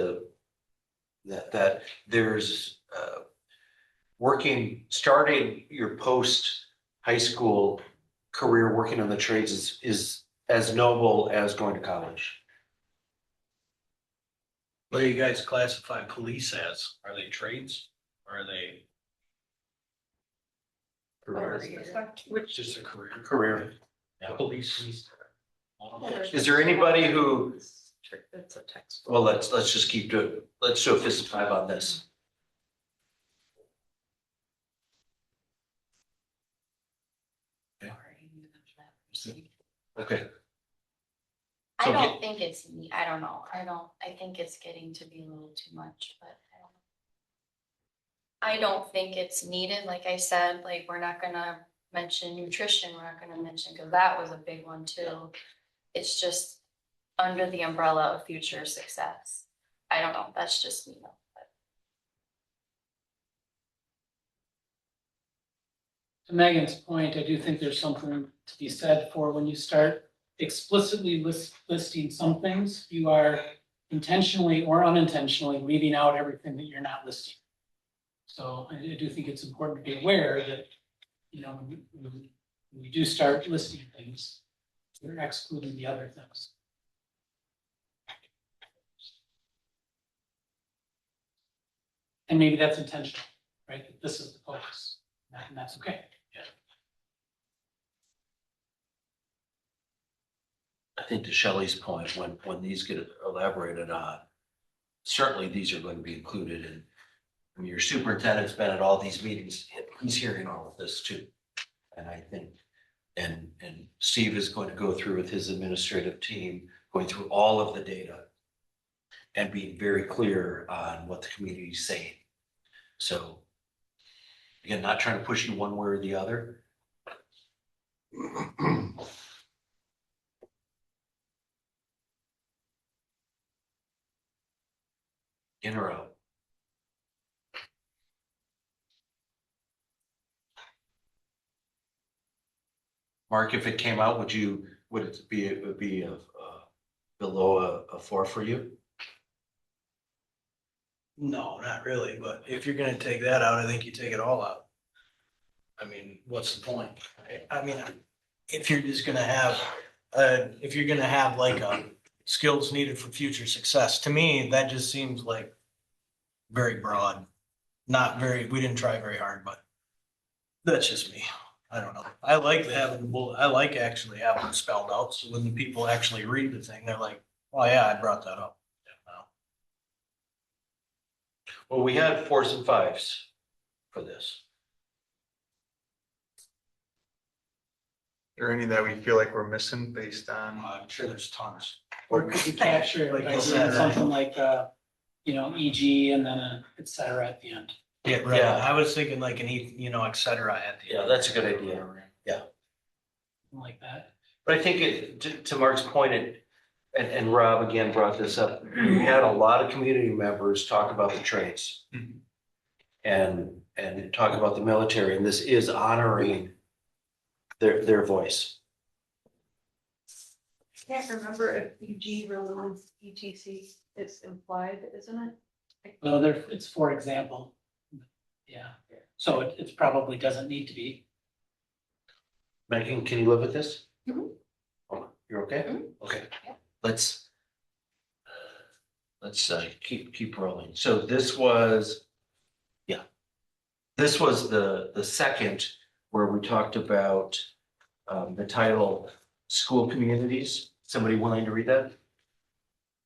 that there's starting your post high school career working on the trades is as noble as going to college. What do you guys classify police as? Are they trades? Or are they Which, just a career? Career. Yeah, police. Is there anybody who, it's a text. well, let's just let's do a fist five on this. Okay. I So don't think it's me, I don't know, I think it's getting to be a little too much, but I don't know. I don't think it's needed, like I said, like, we're not gonna mention nutrition, we're not gonna mention, because that was a big one too. It's just under the umbrella of future success. I don't know, that's just me though. To Megan's point, I do think there's something to be said for when you start explicitly listing some things, you are intentionally or unintentionally leaving out everything that you're not listing. So I do think it's important to be aware that, when we do start listing things, we're excluding the other things. And maybe that's intentional, right? This is the focus, and that's okay. I think to Shelley's point, when these get elaborated on, certainly these are going to be included in. I mean, your superintendent's been at all these meetings, he's hearing all of this too. And I think, and Steve is going to go through with his administrative team, going through all of the data and being very clear on what the community is saying. So again, not trying to push you one way or the other. In or out? Mark, if it came out, would it be below a 4 for you? No, not really, but if you're gonna take that out, I think you take it all out. I mean, what's the point? I mean, if you're just gonna have, if you're gonna have like a skills needed for future success, to me, that just seems like very broad. Not very, we didn't try very hard, but that's just me. I don't know. I like having the bullet, I like actually having it spelled out, so when the people actually read the thing, they're like, oh yeah, I brought that up. Well, we had 4s and 5s for this. Or any that we feel like we're missing based on? I'm sure there's tons. Or could you capture it Like by you doing said, right? something like, EG and then a et cetera at the end? Yeah, right. Yeah. I was thinking like et cetera at the end. Yeah, that's a good idea. Yeah. Something like that. But I think to Mark's point, and Rob again brought this up, we had a lot of community members talk about the trades. Mhm. And talk about the military, and this is honoring their voice. Can't remember if EG really means ETC, it's implied, isn't it? Well, it's for example. Yeah, so it probably doesn't need to be. Megan, can you live with this? Mhm. Oh, you're okay? Mhm. Okay. Yeah. Let's keep rolling. So this was, yeah. This was the second where we talked about the title, School Communities. Somebody willing to read that?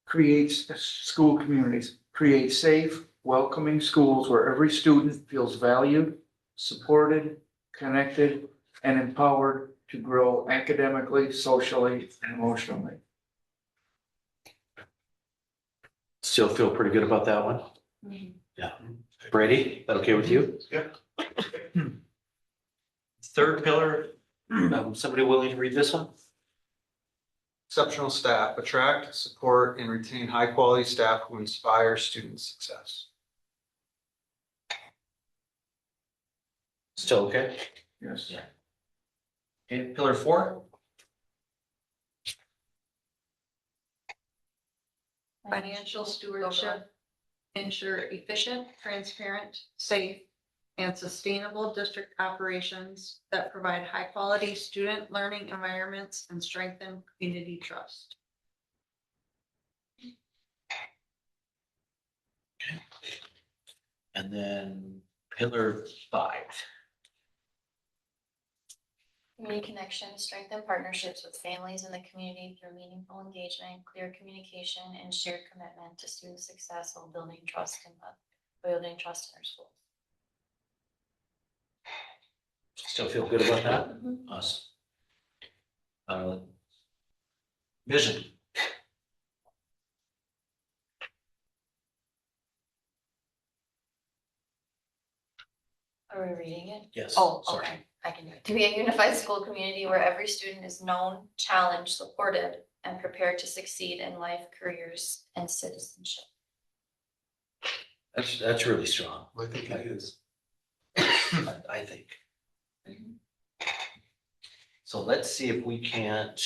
Creates school communities, create safe, welcoming schools where every student feels valued, supported, connected, and empowered to grow academically, socially, and emotionally. Still feel pretty good about that one? Mhm. Yeah. Brady, that okay with you? Yeah. Third pillar, somebody willing to read this one? Exceptional staff, attract, support, and retain high-quality staff who inspire student success. Still okay? Yes. Yeah. Okay, pillar 4? Financial stewardship, ensure efficient, transparent, safe, and sustainable district operations that provide high-quality student learning environments and strengthen community trust. And then pillar 5. Community connection, strengthen partnerships with families in the community through meaningful engagement, clear communication, and shared commitment to student success while building trust in our schools. Still feel good about that? Mhm. Us. Vision. Are we reading it? Yes. Oh, sorry. okay, I can do it. To be a unified school community where every student is known, challenged, supported, and prepared to succeed in life, careers, and citizenship. That's really strong. I think it is. I think. So let's see if we can't,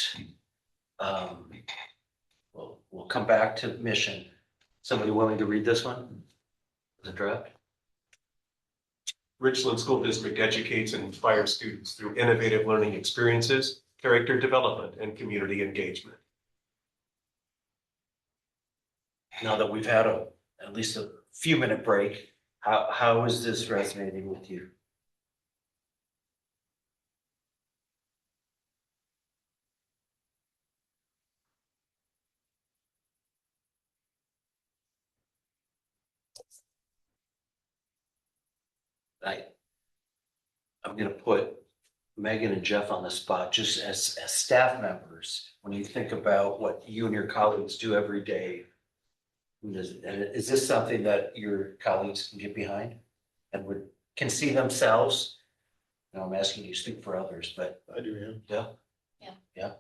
we'll come back to mission. Somebody willing to read this one? The draft? Richland School District educates and inspires students through innovative learning experiences, character development, and community engagement. Now that we've had at least a few minute break, how is this resonating with you? I'm gonna put Megan and Jeff on the spot, just as staff members, when you think about what you and your colleagues do every day. And is this something that your colleagues can get behind and can see themselves? Now, I'm asking you to speak for others, but I do, yeah. Yeah. Yeah.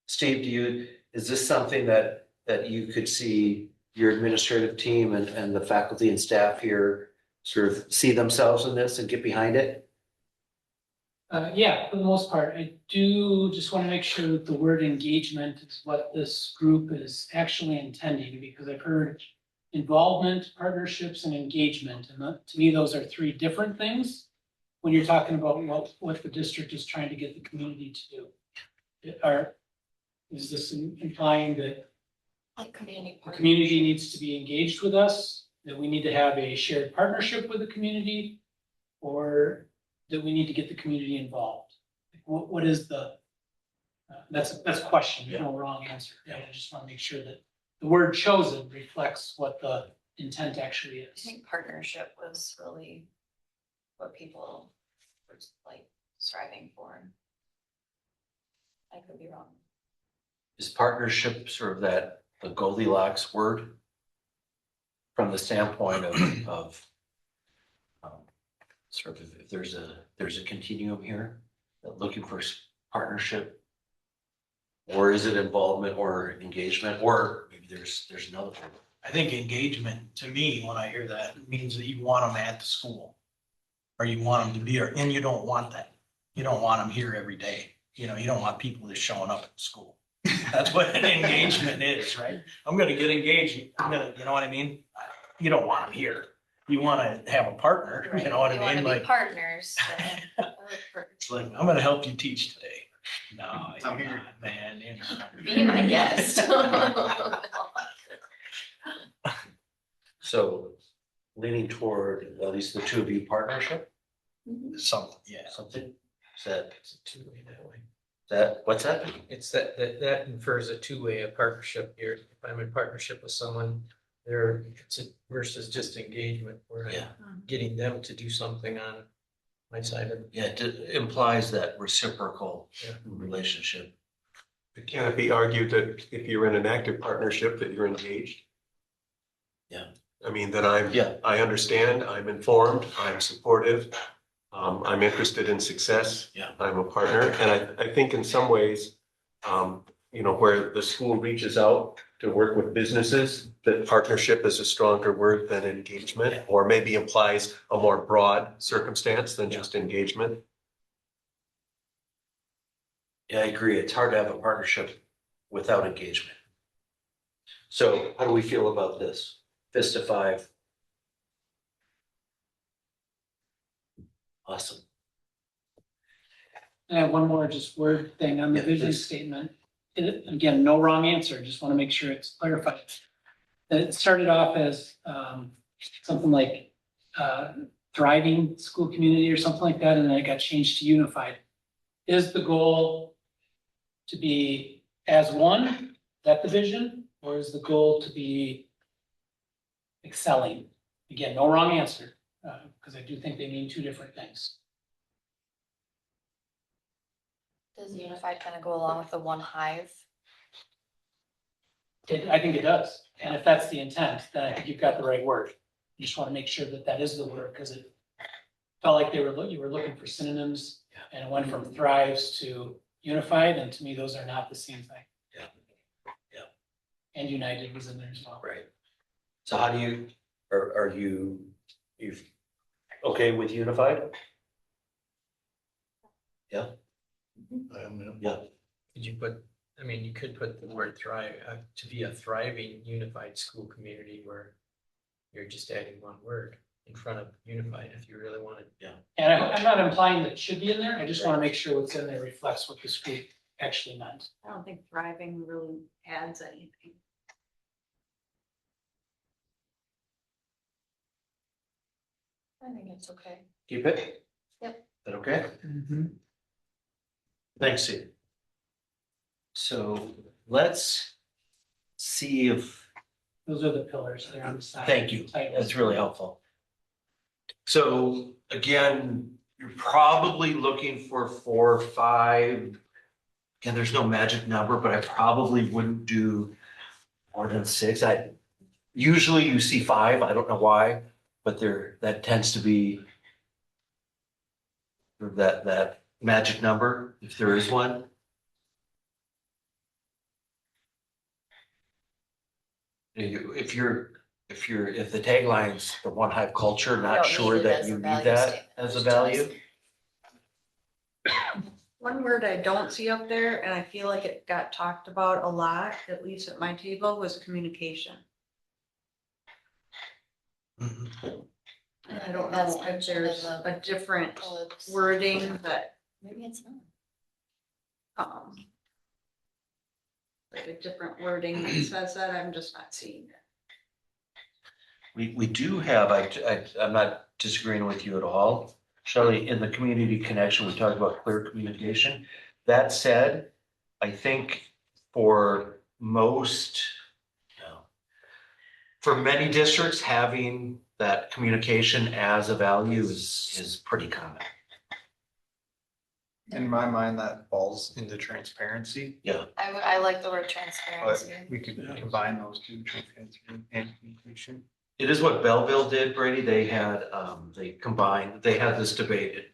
Steve, is this something that you could see your administrative team and the faculty and staff here sort of see themselves in this and get behind it? Yeah, for the most part, I do just want to make sure that the word engagement is what this group is actually intending, because I've heard involvement, partnerships, and engagement, and to me, those are three different things. when you're talking about what the district is trying to get the community to do? Is this implying that Like community. the community needs to be engaged with us, that we need to have a shared partnership with the community, or that we need to get the community involved? What is the, that's a question, there's no wrong answer. Yeah, I just want to make sure that the word chosen reflects what the intent actually I is. think partnership was really what people were like striving for. I could be wrong. Is partnership sort of that, the Goldilocks word? From the standpoint of sort of, if there's a continuum here, looking for partnership? Or is it involvement or engagement, or maybe there's another one? I think engagement, to me, when I hear that, means that you want them at the school. Or you want them to be here, and you don't want that. You don't want them here every day. You know, you don't want people just showing up at school. That's what an engagement is, right? I'm gonna get engaged, you know what I mean? You don't want them here. You wanna have a partner, you know what I We wanna mean? be Like, partners. it's like, I'm gonna help you teach today. No, I'm here. man. You know. Be my guest. So leaning toward at least the two of you partnership, Something, yeah. something? Is that, It's a two-way that way. what's that? It's that infers a two-way, a partnership here. If I'm in partnership with someone, it's versus just engagement, where Yeah. I'm getting them to do something on my side of it. Yeah, it implies that reciprocal Yeah. relationship. Can it be argued that if you're in an active partnership, that you're engaged? Yeah. I mean, that Yeah. I understand, I'm informed, I'm supportive, I'm interested in success. Yeah. I'm a partner, and I think in some ways, where the school reaches out to work with businesses, that partnership is a stronger word than engagement, or maybe implies a more broad circumstance than just engagement. Yeah, I agree. It's hard to have a partnership without engagement. So how do we feel about this? Fist of five. Awesome. I have one more just word thing on the Yeah, vision please. statement. Again, no wrong answer, just want to make sure it's clarified. It started off as something like thriving school community or something like that, and then it got changed to unified. Is the goal to be as one, that the vision, or is the goal to be excelling? Again, no wrong answer, because I do think they mean two different things. Does unified kind of go along with the one hive? I think it does, and if that's the intent, then I think you've got the right word. You just want to make sure that that is the word, because it felt like you were looking for synonyms, and it went from thrives to unified, and to me, those are not the same thing. Yeah. Yeah. And united was in there as well. Right. So how do you, are you okay with unified? Yeah. Yeah. Could you put, you could put the word thrive, to be a thriving, unified school community where you're just adding one word in front of unified if you really wanted. Yeah. And I'm not implying that it should be in there, I just want to make sure what's in there reflects what the school actually meant. I don't think thriving really adds anything. I think it's okay. Keep it? Yep. Is that okay? Thanks, Steve. So let's see if, Those are the pillars, they're on the side. thank you, Title. that's really helpful. So again, you're probably looking for 4 or 5. And there's no magic number, but I probably wouldn't do more than 6. Usually you see 5, I don't know why, but that tends to be that magic number, if there is one. If the tagline's the one Hive culture, not don't sure need it that as you a need value that statement, as a it's value. One word I don't see up there, and I feel like it got talked about a lot, at least at my table, was communication. I don't That's know if mentioned in there's the a different codes. wording that, Maybe it's not. like a different wording that says that, I'm just not seeing it. We do have, I'm not disagreeing with you at all. Shelley, in the community connection, we talked about clear communication. That said, I think for most, for many districts, having that communication as a value is pretty common. In my mind, that falls into transparency, I like the word but transparency. we could combine those two, transparency and communication. It is what Belleville did, Brady. They had, they had this debate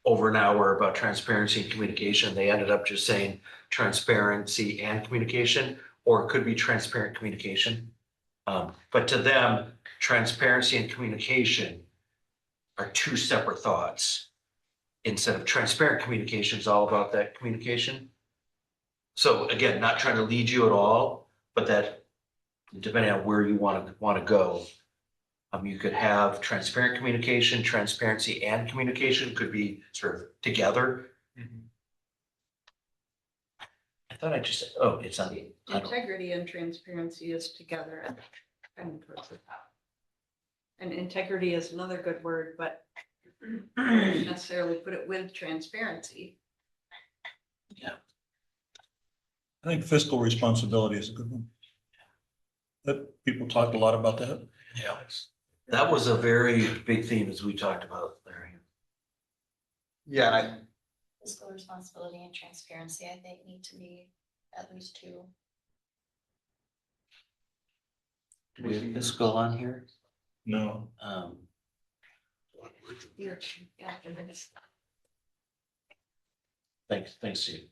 over an hour about transparency and communication. They ended up just saying transparency and communication, or it could be transparent communication. But to them, transparency and communication are two separate thoughts. Instead of transparent communication is all about that communication. So again, not trying to lead you at all, but that depending on where you want to go, you could have transparent communication, transparency and communication could be sort of together. I thought I just said, oh, it's on the. Integrity and transparency is together and kind of towards the top. And integrity is another good word, but I wouldn't necessarily put it with transparency. I think fiscal responsibility is a good one. That people talked a lot about that. Yeah. That was a very big theme as we talked about, Larry. Yeah, and Fiscal responsibility and transparency, I think, need to be at least two. Do we have fiscal on here? No. Here, after this. Thanks, Steve.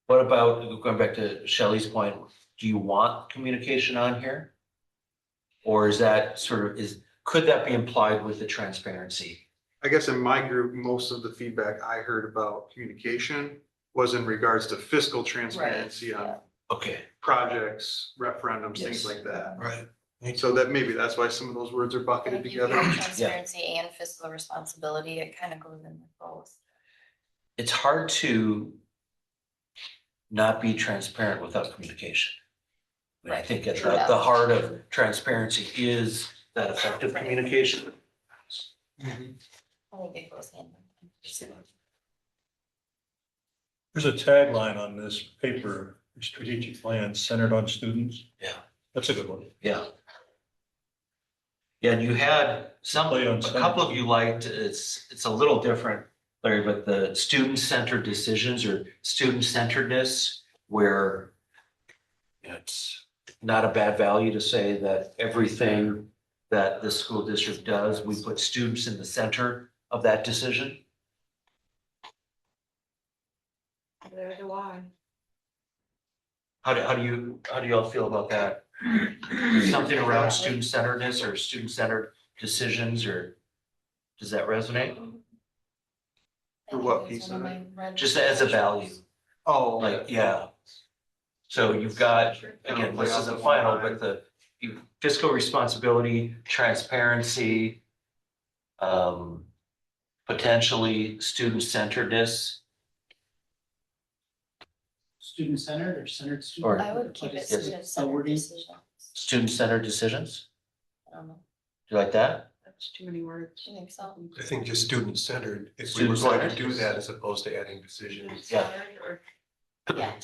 What about, going back to Shelley's point, do you want communication on here? Or is that sort of, could that be implied with the transparency? I guess in my group, most of the feedback I heard about communication was in regards to fiscal transparency on Okay, projects, referendums, Yes. things like that. Right. So that maybe that's why some of those words are I bucketed think you together. have transparency and fiscal responsibility, it kind of goes in with both. it's hard to not be transparent without communication. And I think at the heart of transparency is that effective communication. I think it goes hand in hand. There's a tagline on this paper, strategic plan centered on students. Yeah. That's a good one. Yeah. Yeah, and you had Play on a center. couple of you liked, it's a little different, Larry, but the student-centered decisions or student-centeredness where it's not a bad value to say that everything that the school district does, we put students in the center of that decision. There do I. How do you all feel about that? Something around student-centeredness or student-centered decisions, or does that resonate? For what I think it's piece one of my red Just as a value, Oh, like, yeah. So you've got, again, this isn't final, but the fiscal responsibility, transparency, potentially student-centeredness. Student centered or centered student? Or- I would keep it Yes. student-centered Wording. decisions. Student-centered decisions, I don't know, do you like that? That's too many words. do you think so? I think just student-centered, if we were going to do that as opposed to adding decisions. Yeah. Or Yeah.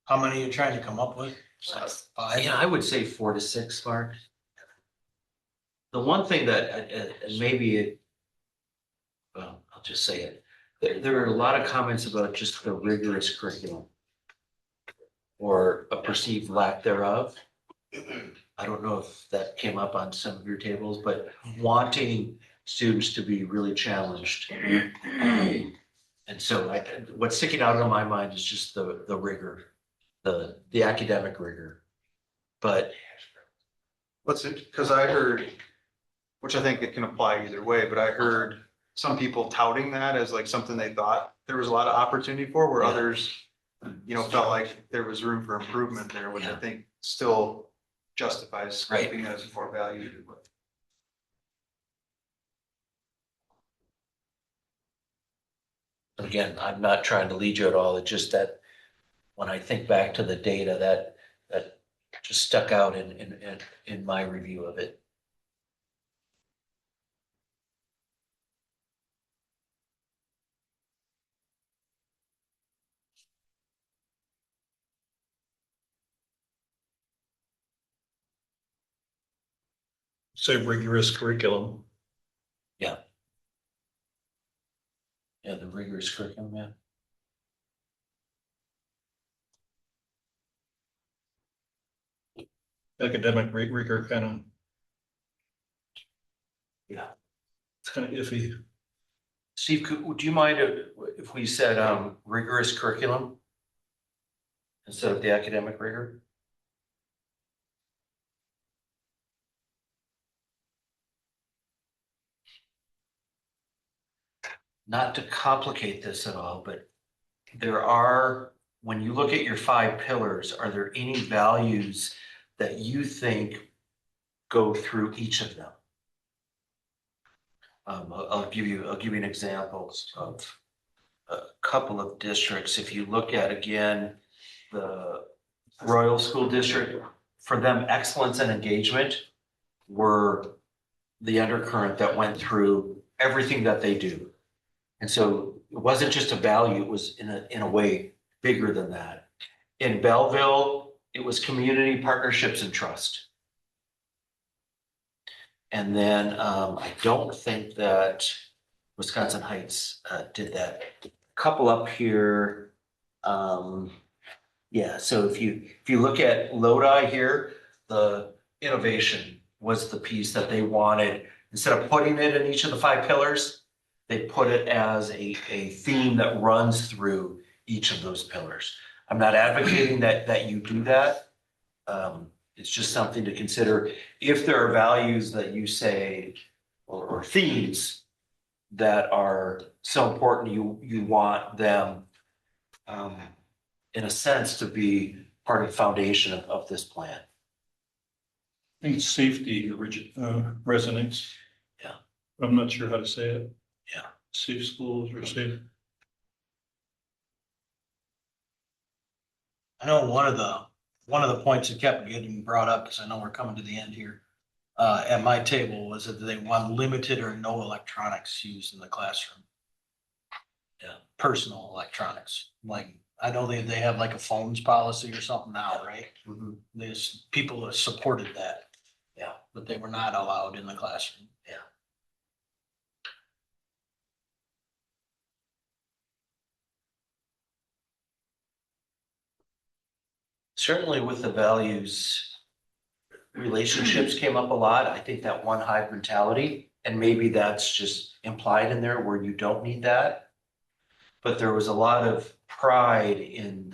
How many are you trying to come up with? Five? Yeah, I would say 4 to 6, Mark. The one thing that, and maybe it, well, I'll just say it, there are a lot of comments about just the rigorous curriculum or a perceived lack thereof. I don't know if that came up on some of your tables, but wanting students to be really challenged. And so what's sticking out in my mind is just the rigor, the academic rigor. But what's it, because I heard, which I think it can apply either way, but I heard some people touting that as like something they thought there was a lot of opportunity for, where Yeah. others felt like there was room for improvement there, which I Yeah. think still justifies Right. keeping it as a core value. Again, I'm not trying to lead you at all. It's just that when I think back to the data that just stuck out in my review of it. Say rigorous curriculum. Yeah, the rigorous curriculum, yeah. Academic rigor kind of, Yeah. it's kind of iffy. Steve, would you mind if we said rigorous curriculum instead of the academic rigor? Not to complicate this at all, but there are, when you look at your 5 pillars, are there any values that you think go through each of them? I'll give you an example of a couple of districts. If you look at, again, the Royal School District, for them, excellence and engagement were the undercurrent that went through everything that they do. And so it wasn't just a value, it was in a way bigger than that. In Belleville, it was community partnerships and trust. And then I don't think that Wisconsin Heights did that. A couple up here. Yeah, so if you look at Lodi here, the innovation was the piece that they wanted. Instead of putting it in each of the 5 pillars, they put it as a theme that runs through each of those pillars. I'm not advocating that you do that. It's just something to consider. If there are values that you say, or themes that are so important, you want them, in a sense, to be part of the foundation of this plan. I think safety resonates. Yeah. I'm not sure how to say it. Yeah. Safe schools or safe. I know one of the points that kept getting brought up, because I know we're coming to the end here, at my table, was that they want limited or no electronics used in the classroom. Yeah. Personal electronics, like, I know they have like a phones policy or something now, right? There's people that supported that. Yeah. But they were not allowed in the classroom. Yeah. Certainly with the values, relationships came up a lot. I think that one Hive mentality, and maybe that's just implied in there where you don't need that. But there was a lot of pride in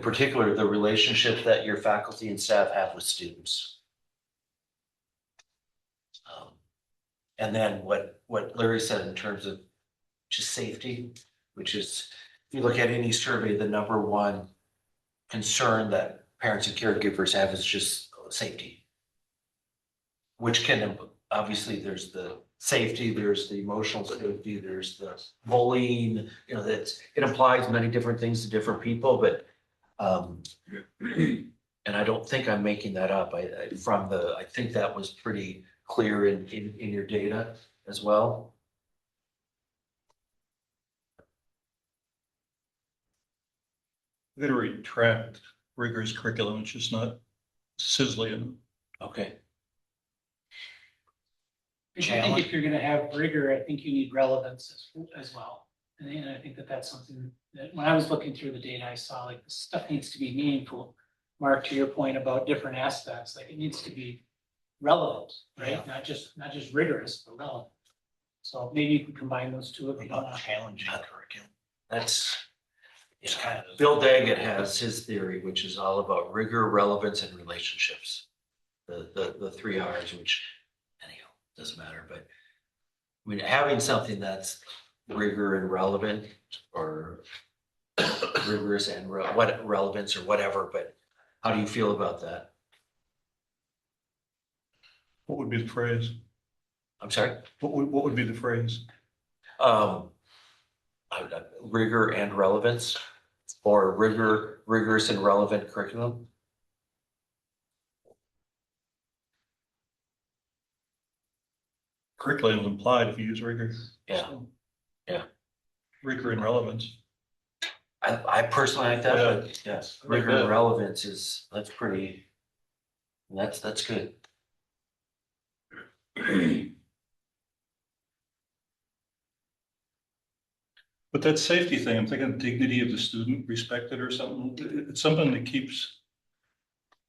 particular, the relationship that your faculty and staff have with students. And then what Larry said in terms of just safety, which is, if you look at any survey, the number one concern that parents and caregivers have is just safety. Which can, obviously, there's the safety, there's the emotional safety, there's the bullying, it implies many different things to different people, but and I don't think I'm making that up. I think that was pretty clear in your data as well. I'm gonna retract rigorous curriculum, it's just not sizzling. Okay. I think if you're gonna have rigor, I think you need relevance as well. And I think that's something that, when I was looking through the data, I saw like this stuff needs to be meaningful. Mark, to your point about different aspects, like it needs to be relevant, right? Not just rigorous, but relevant. So maybe you can combine those two if you don't want. Challenging curriculum. That's, Bill Daggett has his theory, which is all about rigor, relevance, and relationships. The 3 R's, which anyhow, doesn't matter, but I mean, having something that's rigor and relevant, or rigorous and what relevance or whatever, but how do you feel about that? What would be the phrase? I'm sorry? What would be the phrase? Um, rigor and relevance, or rigorous and relevant curriculum? Curriculum is implied if you use rigor. Yeah. So, Yeah. Rigor and relevance. I personally like that, Yeah. but yes, I like rigor and that. relevance that's pretty, that's good. But that safety thing, I'm thinking dignity of the student respected or something. It's something that keeps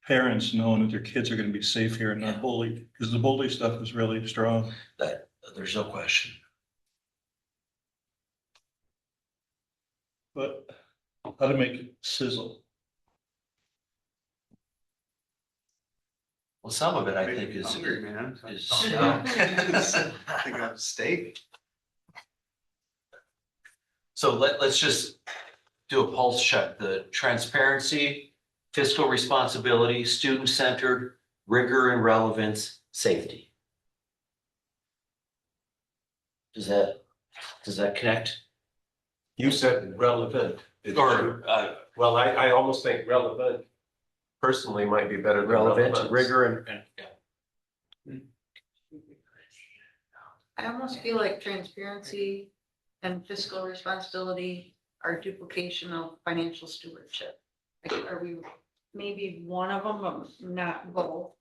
parents knowing that their kids are going to be safe here and not bullied, because the bully stuff is really strong. That, there's no question. But how to make it sizzle? Well, some of it I think is. Hungry, man. is- Think of steak. So let's just do a pulse check. The transparency, fiscal responsibility, student-centered, rigor and relevance, safety. Does that connect? You said relevant. Or Well, I almost think relevant personally might be better than relevant, relevance. rigor and yeah. I almost feel like transparency and fiscal responsibility are duplication of financial stewardship. Like, are we maybe one of them, but not both?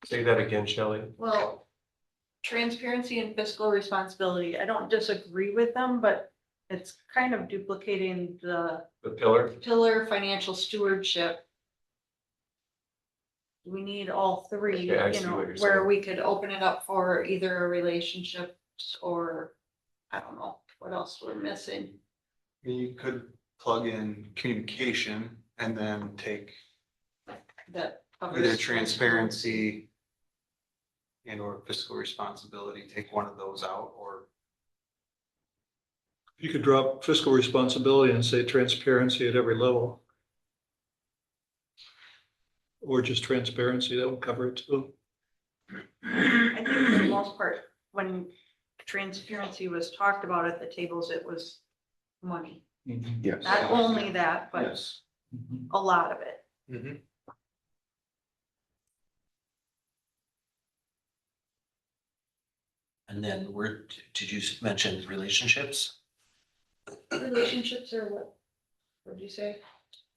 Say that again, Shelley. Well, transparency and fiscal responsibility, I don't disagree with them, but it's kind of duplicating the The pillar. pillar financial stewardship. We need all three, Okay, I you see know, what you're where saying. we could open it up for either a relationship or, I don't know, what else we're missing. You could plug in communication and then take That. either transparency and or fiscal responsibility, take one of those out, or You could drop fiscal responsibility and say transparency at every level. Or just transparency, that would cover it too. I think for the most part, when transparency was talked about at the tables, it was money. yes. Not only that, but Yes. a lot of it. Mm-hmm. And then did you mention relationships? Relationships are what did you say?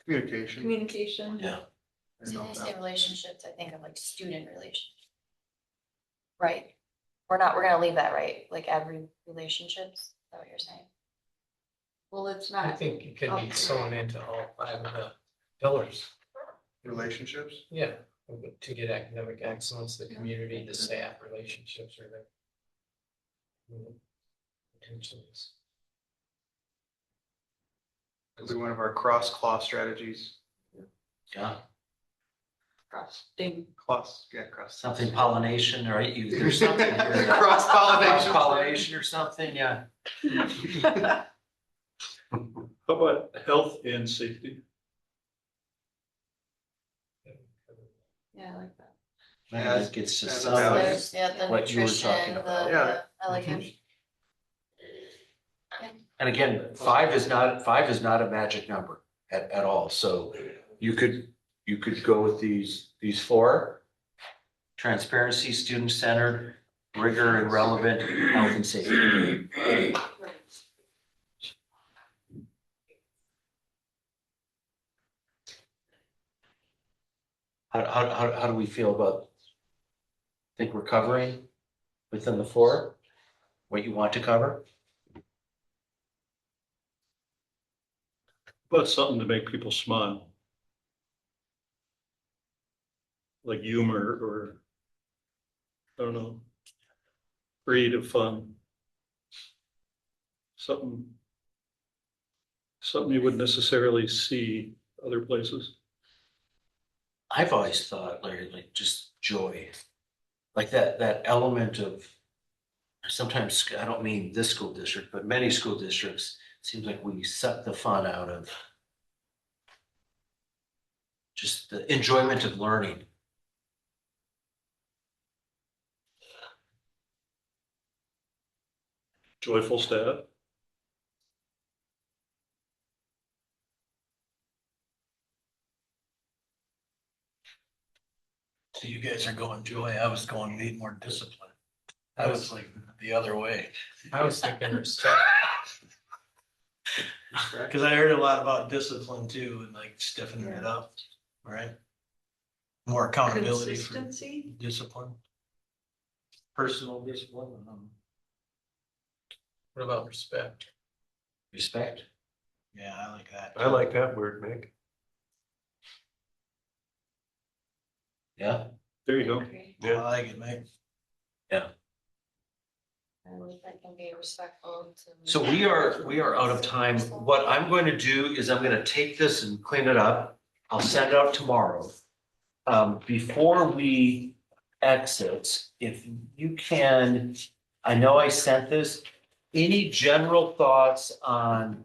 Communication. Communication. Yeah. So when I say relationships, I think of like student relationships. Right? We're gonna leave that, right? Like every relationships, is that what you're saying? Well, it's I not. think it could be sewn into all 5 of the pillars. Relationships. Yeah, to get academic excellence, the community, the staff relationships are there. Intentions. It'll be one of our cross-claw strategies. Yeah, Cross-sting. Cross. something pollination, right? There's something here. that- Cross-pollination. Pollination or something, yeah. How about health and safety? Yeah, I like that. Maybe it gets to As a some, balance. There's, the what you were nutrition, talking about. Yeah. I like it. and again, five is not a magic number at all, so you could go with these 4. Transparency, student-centered, rigor and relevant, health and safety. How do we feel about, think we're covering within the 4, what you want to cover? But something to make people smile. Like humor or, I don't know, creative fun. Something you wouldn't necessarily see other places. I've always thought, Larry, like just joy, like that element of, sometimes, I don't mean this school district, but many school districts, seems like we suck the fun out of just the enjoyment of learning. Joyful staff. So you guys are going joy, I was going need more discipline. I was like the other way. I was thinking respect. Cause I heard a lot about discipline too, and like stiffening it up, right? More accountability for Consistency? discipline. Personal discipline. What about respect? Respect. Yeah, I like that. I like that word, Nick. Yeah. There you go. I like it, Mike. I can be respectful to. So we are out of time. What I'm going to do is I'm going to take this and clean it up. I'll send it out tomorrow. Before we exit, if you can, I know I sent this, any general thoughts on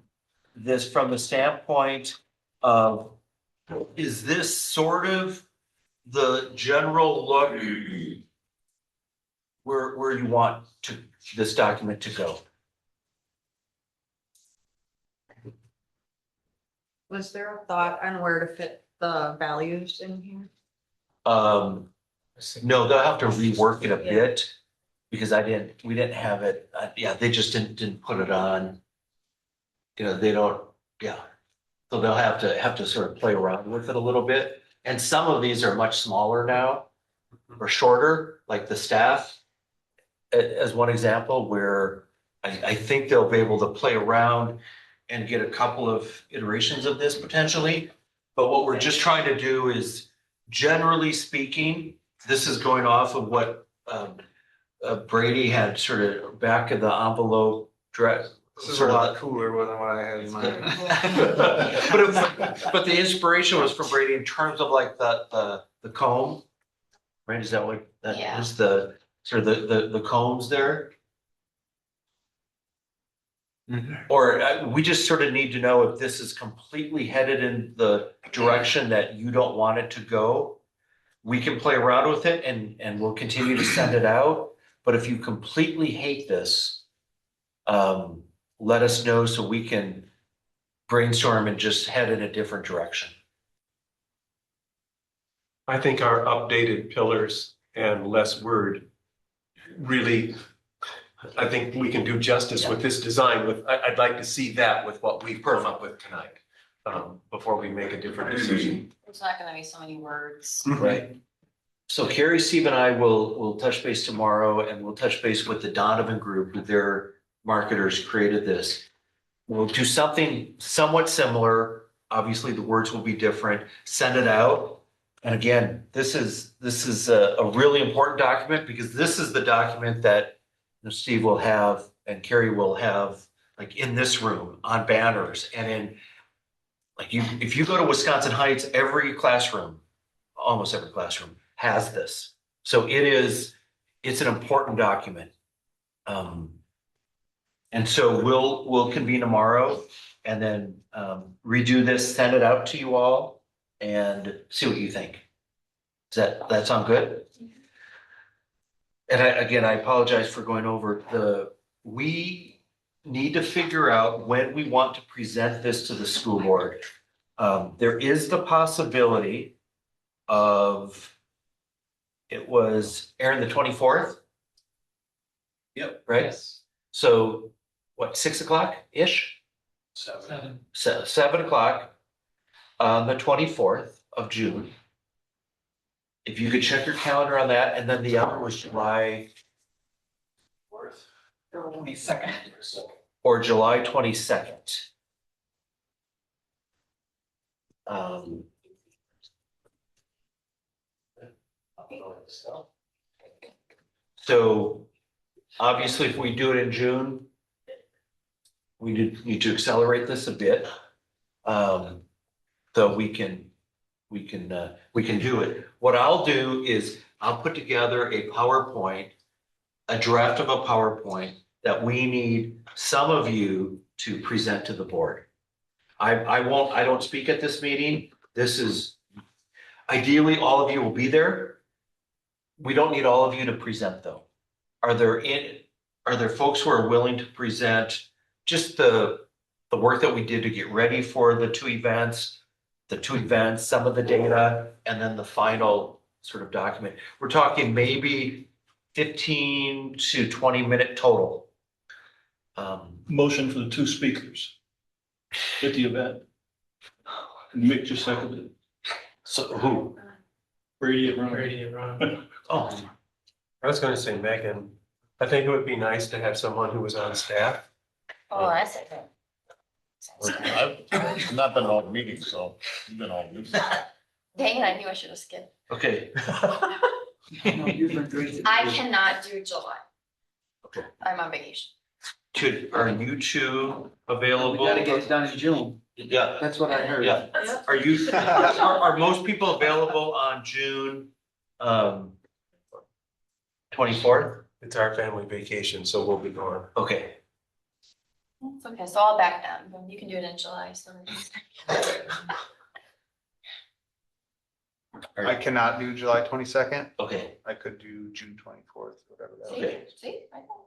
this from the standpoint of, is this sort of the general look where you want to this document to go? Was there a thought on where to fit the values in here? No, they'll have to rework it a bit because we didn't have it. Yeah, they just didn't put it on. You know, they don't, yeah. So they'll have to sort of play around with it a little bit. And some of these are much smaller now or shorter, like the staff. As one example where I think they'll be able to play around and get a couple of iterations of this potentially. But what we're just trying to do is, generally speaking, this is going off of what Brady had sort of back of the envelope dress. This is a lot cooler than what I had in mind. But the inspiration was from Brady in terms of like the comb, right? Is that what that Yeah. is, the sort of the combs there? Or we just sort of need to know if this is completely headed in the direction that you don't want it to go. We can play around with it and we'll continue to send it out. But if you completely hate this, let us know so we can brainstorm and just head in a different direction. I think our updated pillars and less word really, I think we can do justice with this design with, I'd like to see that with what we've come up with tonight. Before we make a different decision. There's not gonna be so many words. Right. So Carrie, Steve and I will touch base tomorrow and we'll touch base with the Donovan Group, who their marketers created this. We'll do something somewhat similar. Obviously, the words will be different. Send it out. And again, this is a really important document because this is the document that Steve will have and Carrie will have like in this room on banners and in like if you go to Wisconsin Heights, every classroom, almost every classroom has this. So it's an important document. And so we'll convene tomorrow and then redo this, send it out to you all and see what you think. Does that sound good? And I apologize for going over we need to figure out when we want to present this to the school board. There is the possibility of, it was Aaron, the 24th? Yep. Right? Yes. So what, 6 o'clock-ish? 7. 7 o'clock on the 24th of June. If you could check your calendar on that, and then the other was July 22nd. or July 22nd. So obviously, if we do it in June, we need to accelerate this a bit. So we can do it. What I'll do is I'll put together a PowerPoint, a draft of a PowerPoint that we need some of you to present to the board. I don't speak at this meeting. This is, ideally, all of you will be there. We don't need all of you to present though. Are there folks who are willing to present just the work that we did to get ready for the two events, some of the data, and then the final sort of document? We're talking maybe 15 to 20-minute total. Motion for the two speakers at the event. And Mick just seconded it. So who? Brady and Ron. Brady and Ron. Oh, I was gonna say Megan, I think it would be nice to have someone who was on staff. Oh, I said that. Sounds good. I've not been to all the meetings, so you've been all meetings. Dang it, I knew I should have skipped. okay. No, you've been great. I cannot do July. Okay. I'm on vacation. Are you two We available? gotta get it done in June. Yeah, That's what I heard. yeah. Are you, are most people available on June 24th? It's our family vacation, so we'll be gone. Okay. It's okay, so I'll back down, but you can do it in July, so. I cannot do July 22nd. Okay, I could do June 24th, whatever that See, is. okay. see, I know.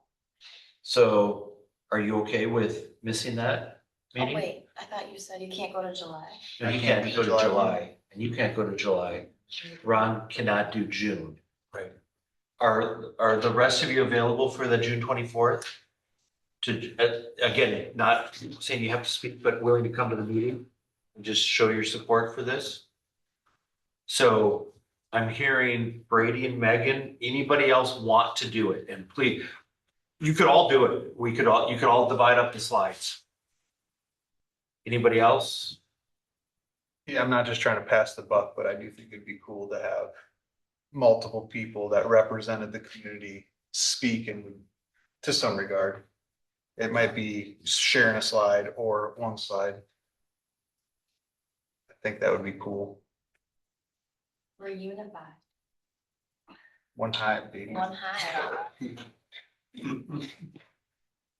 So are you okay with missing that Oh, meeting? wait, I thought you said you can't go to July. No, you can't go to July, and you can't go to July. Ron cannot do June. Right. Are the rest of you available for the June 24th? To, again, not saying you have to speak, but willing to come to the meeting and just show your support for this? So I'm hearing Brady and Megan, anybody else want to do it? And please, you could all do it. You could all divide up the slides. Anybody else? Yeah, I'm not just trying to pass the buck, but I do think it'd be cool to have multiple people that represented the community speak in, to some regard. It might be sharing a slide or one slide. I think that would be cool. We're unified, One Hive, baby. one high.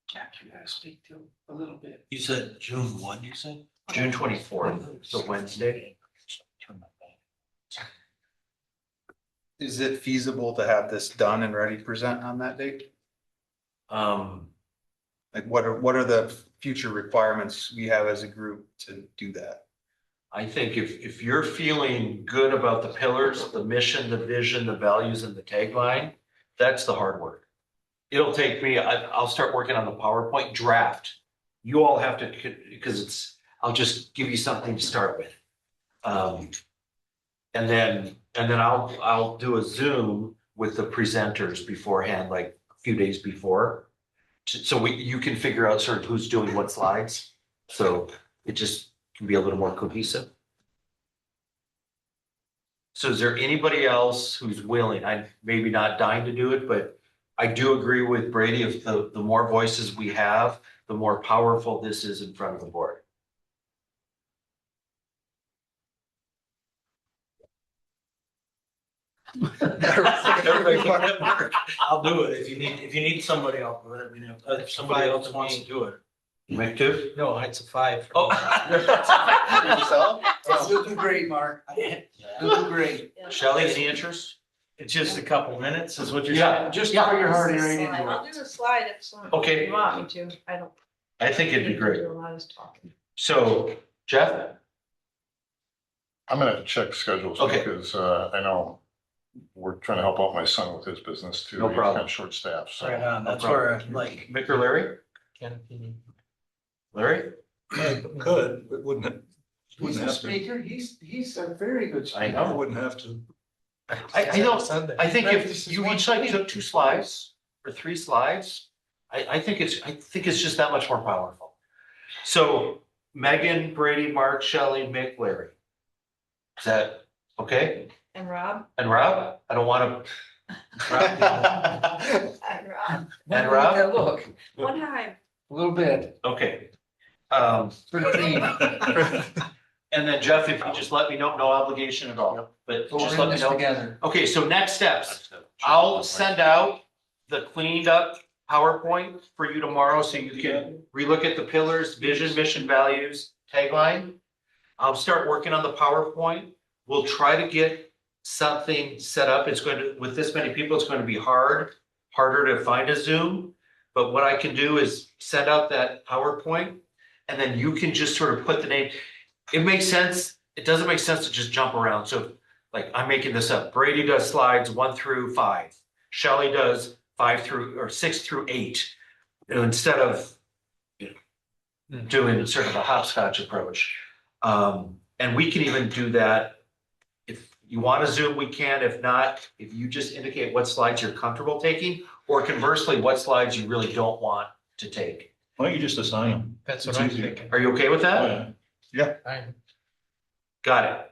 Jack, you gotta speak to him a little bit. You said June what, you said? June 24th, so Wednesday. Is it feasible to have this done and ready to present on that date? Like what are the future requirements we have as a group to do that? I think if you're feeling good about the pillars, the mission, the vision, the values, and the tagline, that's the hard work. It'll take me, I'll start working on the PowerPoint draft. You all have to, because I'll just give you something to start with. And then I'll do a Zoom with the presenters beforehand, like a few days before. So you can figure out sort of who's doing what slides. So it just can be a little more cohesive. So is there anybody else who's willing? I'm maybe not dying to do it, but I do agree with Brady. If the more voices we have, the more powerful this is in front of the board. Everybody, I'll do it. If you need somebody, I'll do it. I mean, if somebody else wants to do it. Mick too? No, it's a 5 for Oh. me. Yourself? You'll do great, Mark. You'll do great. Shelley, any interest? It's just a couple minutes is what you're Yeah. saying? Just throw your heart right into I'll it. do a slide if someone. Okay. You want me to, I don't. I think it'd be great. Do a lot of talking. So Jeff? I'm gonna have to check schedules Okay. because I know we're trying to help out my son with his business too. No He's problem. kind of short staffed, so. Right on, that's No where, like, Mick or Larry? Ken, if you need- Larry? Could, but wouldn't it? He's Wouldn't a have to. speaker. He's a very good I speaker. know. Wouldn't have to. I know, Sunday. I think Practice if is you one each like thing. took 2 slides or 3 slides, I think it's just that much more powerful. So Megan, Brady, Mark, Shelley, Mick, Larry. Is that okay? And Rob? And Rob? I don't want to. And Rob. And Rob? Yeah, look, One Hive. a little bit Okay. for the team. And then Jeff, if you just let me know, no obligation at all, but But just we're let in me this know. together. Okay, so next steps, I'll send out the cleaned up PowerPoint for you tomorrow, so you can relook at the pillars, vision, mission, values, tagline. I'll start working on the PowerPoint. We'll try to get something set up. It's going to, with this many people, it's going to be harder to find a Zoom. But what I can do is send out that PowerPoint, and then you can just sort of put the name. It makes sense. It doesn't make sense to just jump around. So like, I'm making this up. Brady does slides 1 through 5. Shelley does 6 through 8. Instead of doing sort of a hopscotch approach. And we can even do that. If you want to Zoom, we can. If not, if you just indicate what slides you're comfortable taking, or conversely, what slides you really don't want to take. Why don't you just assign them? That's what It's I'm easier. thinking. Are you okay with that? Oh, yeah. I'm- Got it.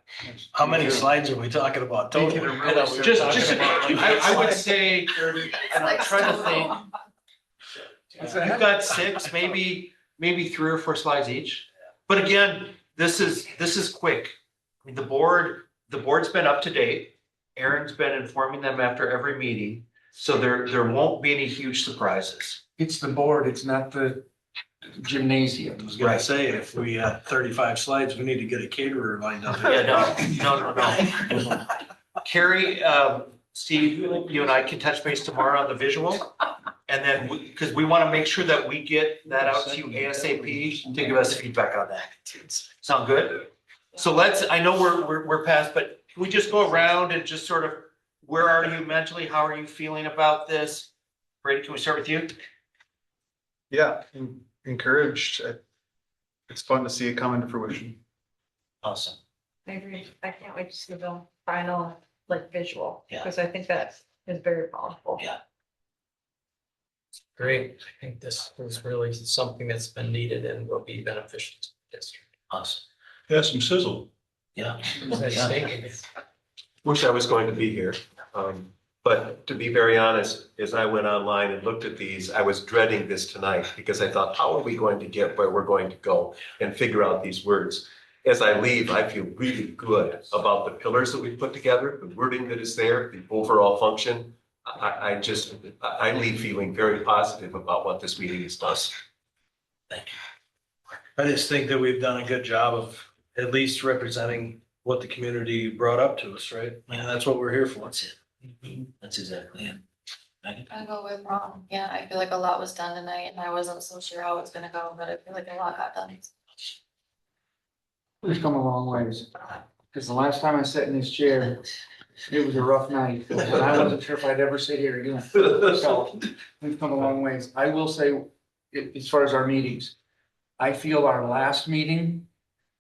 How many slides are we talking about? Making Total? it really start Just, talking about, like, I would say, and I'm trying to think, you've got 6, maybe 3 or 4 slides each. But again, this is quick. I mean, the board's been up to date. Aaron's been informing them after every meeting, so there won't be any huge surprises. It's the board, it's not the gymnasium. I was gonna say, if we had 35 slides, we need to get a caterer lined up. Yeah, no. Carrie, Steve, you and I can touch base tomorrow on the visual. And then, because we want to make sure that we get that out to you ASAP to give us feedback on that. Sound good? So I know we're past, but can we just go around and just sort of, where are you mentally? How are you feeling about this? Brady, can we start with you? Yeah, encouraged. It's fun to see it come into fruition. Awesome. I agree. I can't wait to see the final like visual, Yeah. because I think that is very powerful. Yeah. Great. I think this is really something that's been needed and will be beneficial to the district. Awesome. Yeah, some sizzle. Yeah. Wish I was going to be here. But to be very honest, as I went online and looked at these, I was dreading this tonight because I thought, how are we going to get where we're going to go and figure out these words? As I leave, I feel really good about the pillars that we put together, the wording that is there, the overall function. I leave feeling very positive about what this meeting has done. Thank you. I just think that we've done a good job of at least representing what the community brought up to us, right? And that's what we're here for. That's it. That's exactly it. Megan? I go with Ron. Yeah, I feel like a lot was done tonight and I wasn't so sure how it's gonna go, but I feel like a lot got done. We've come a long ways, because the last time I sat in this chair, it was a rough night, and I wasn't sure if I'd ever sit here again. So, we've come a long ways. I will say, as far as our meetings, I feel our last meeting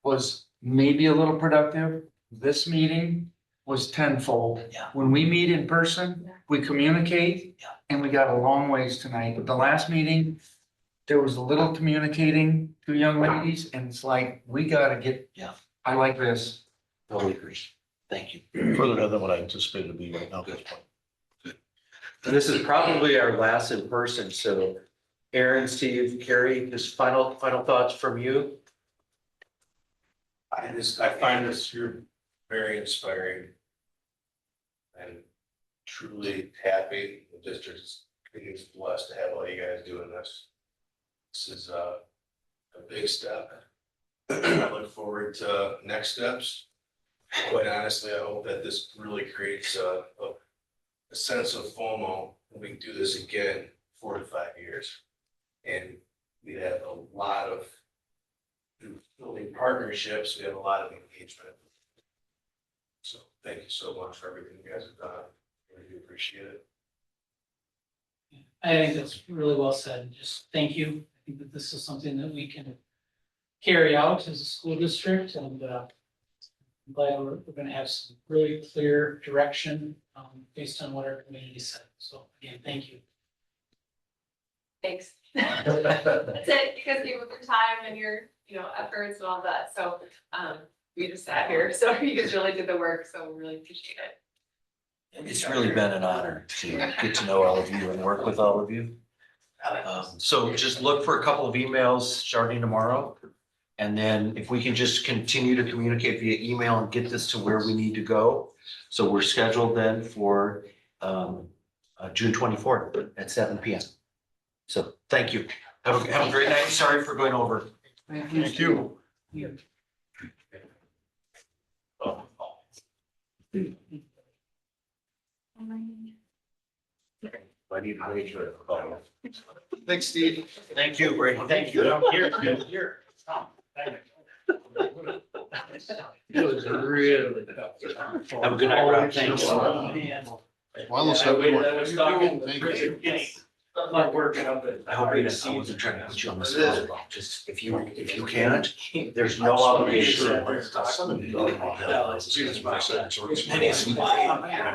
was maybe a little productive. This meeting was tenfold. Yeah. When we meet in person, we communicate, Yeah. and we got a long ways tonight. But the last meeting, there was a little communicating to young ladies, and it's like, we gotta get. Yeah. I like this. Totally agree. Thank you. Further ahead than what I anticipated to be right now at this point. And this is probably our last in person, so Aaron, Steve, Carrie, just final thoughts from you? I find this year very inspiring. And truly happy the district's being blessed to have all you guys doing this. This is a big step. I look forward to next steps. Quite honestly, I hope that this really creates a sense of FOMO when we do this again 4 to 5 years. And we have a lot of building partnerships, we have a lot of engagement. So thank you so much for everything you guys have done. I really do appreciate it. I think that's really well said. Just thank you. I think that this is something that we can carry out as a school district, and I'm glad we're gonna have some really clear direction based on what our community said. So again, thank you. Thanks. That's it, because you with your time and your, efforts and all that, so, we just sat here, so you guys really did the work, so we really appreciate it. It's really been an honor to get to know all of you and work with all of you. So just look for a couple of emails starting tomorrow. And then if we can just continue to communicate via email and get this to where we need to go. So we're scheduled then for June 24th at 7 p.m. So thank you. Have a great night. Sorry for going over. Thank you. I need to make sure. Thanks, Steve. Thank you, Brady. Thank you. Here. It was really Have a good night, Rob. Thanks. Well, let's have I one. was talking to Thank Chris, you. not working up it. I hope you didn't, I wasn't trying to put you on the spot. Just if you can't, there's no obligation. Sure. Yeah, it's-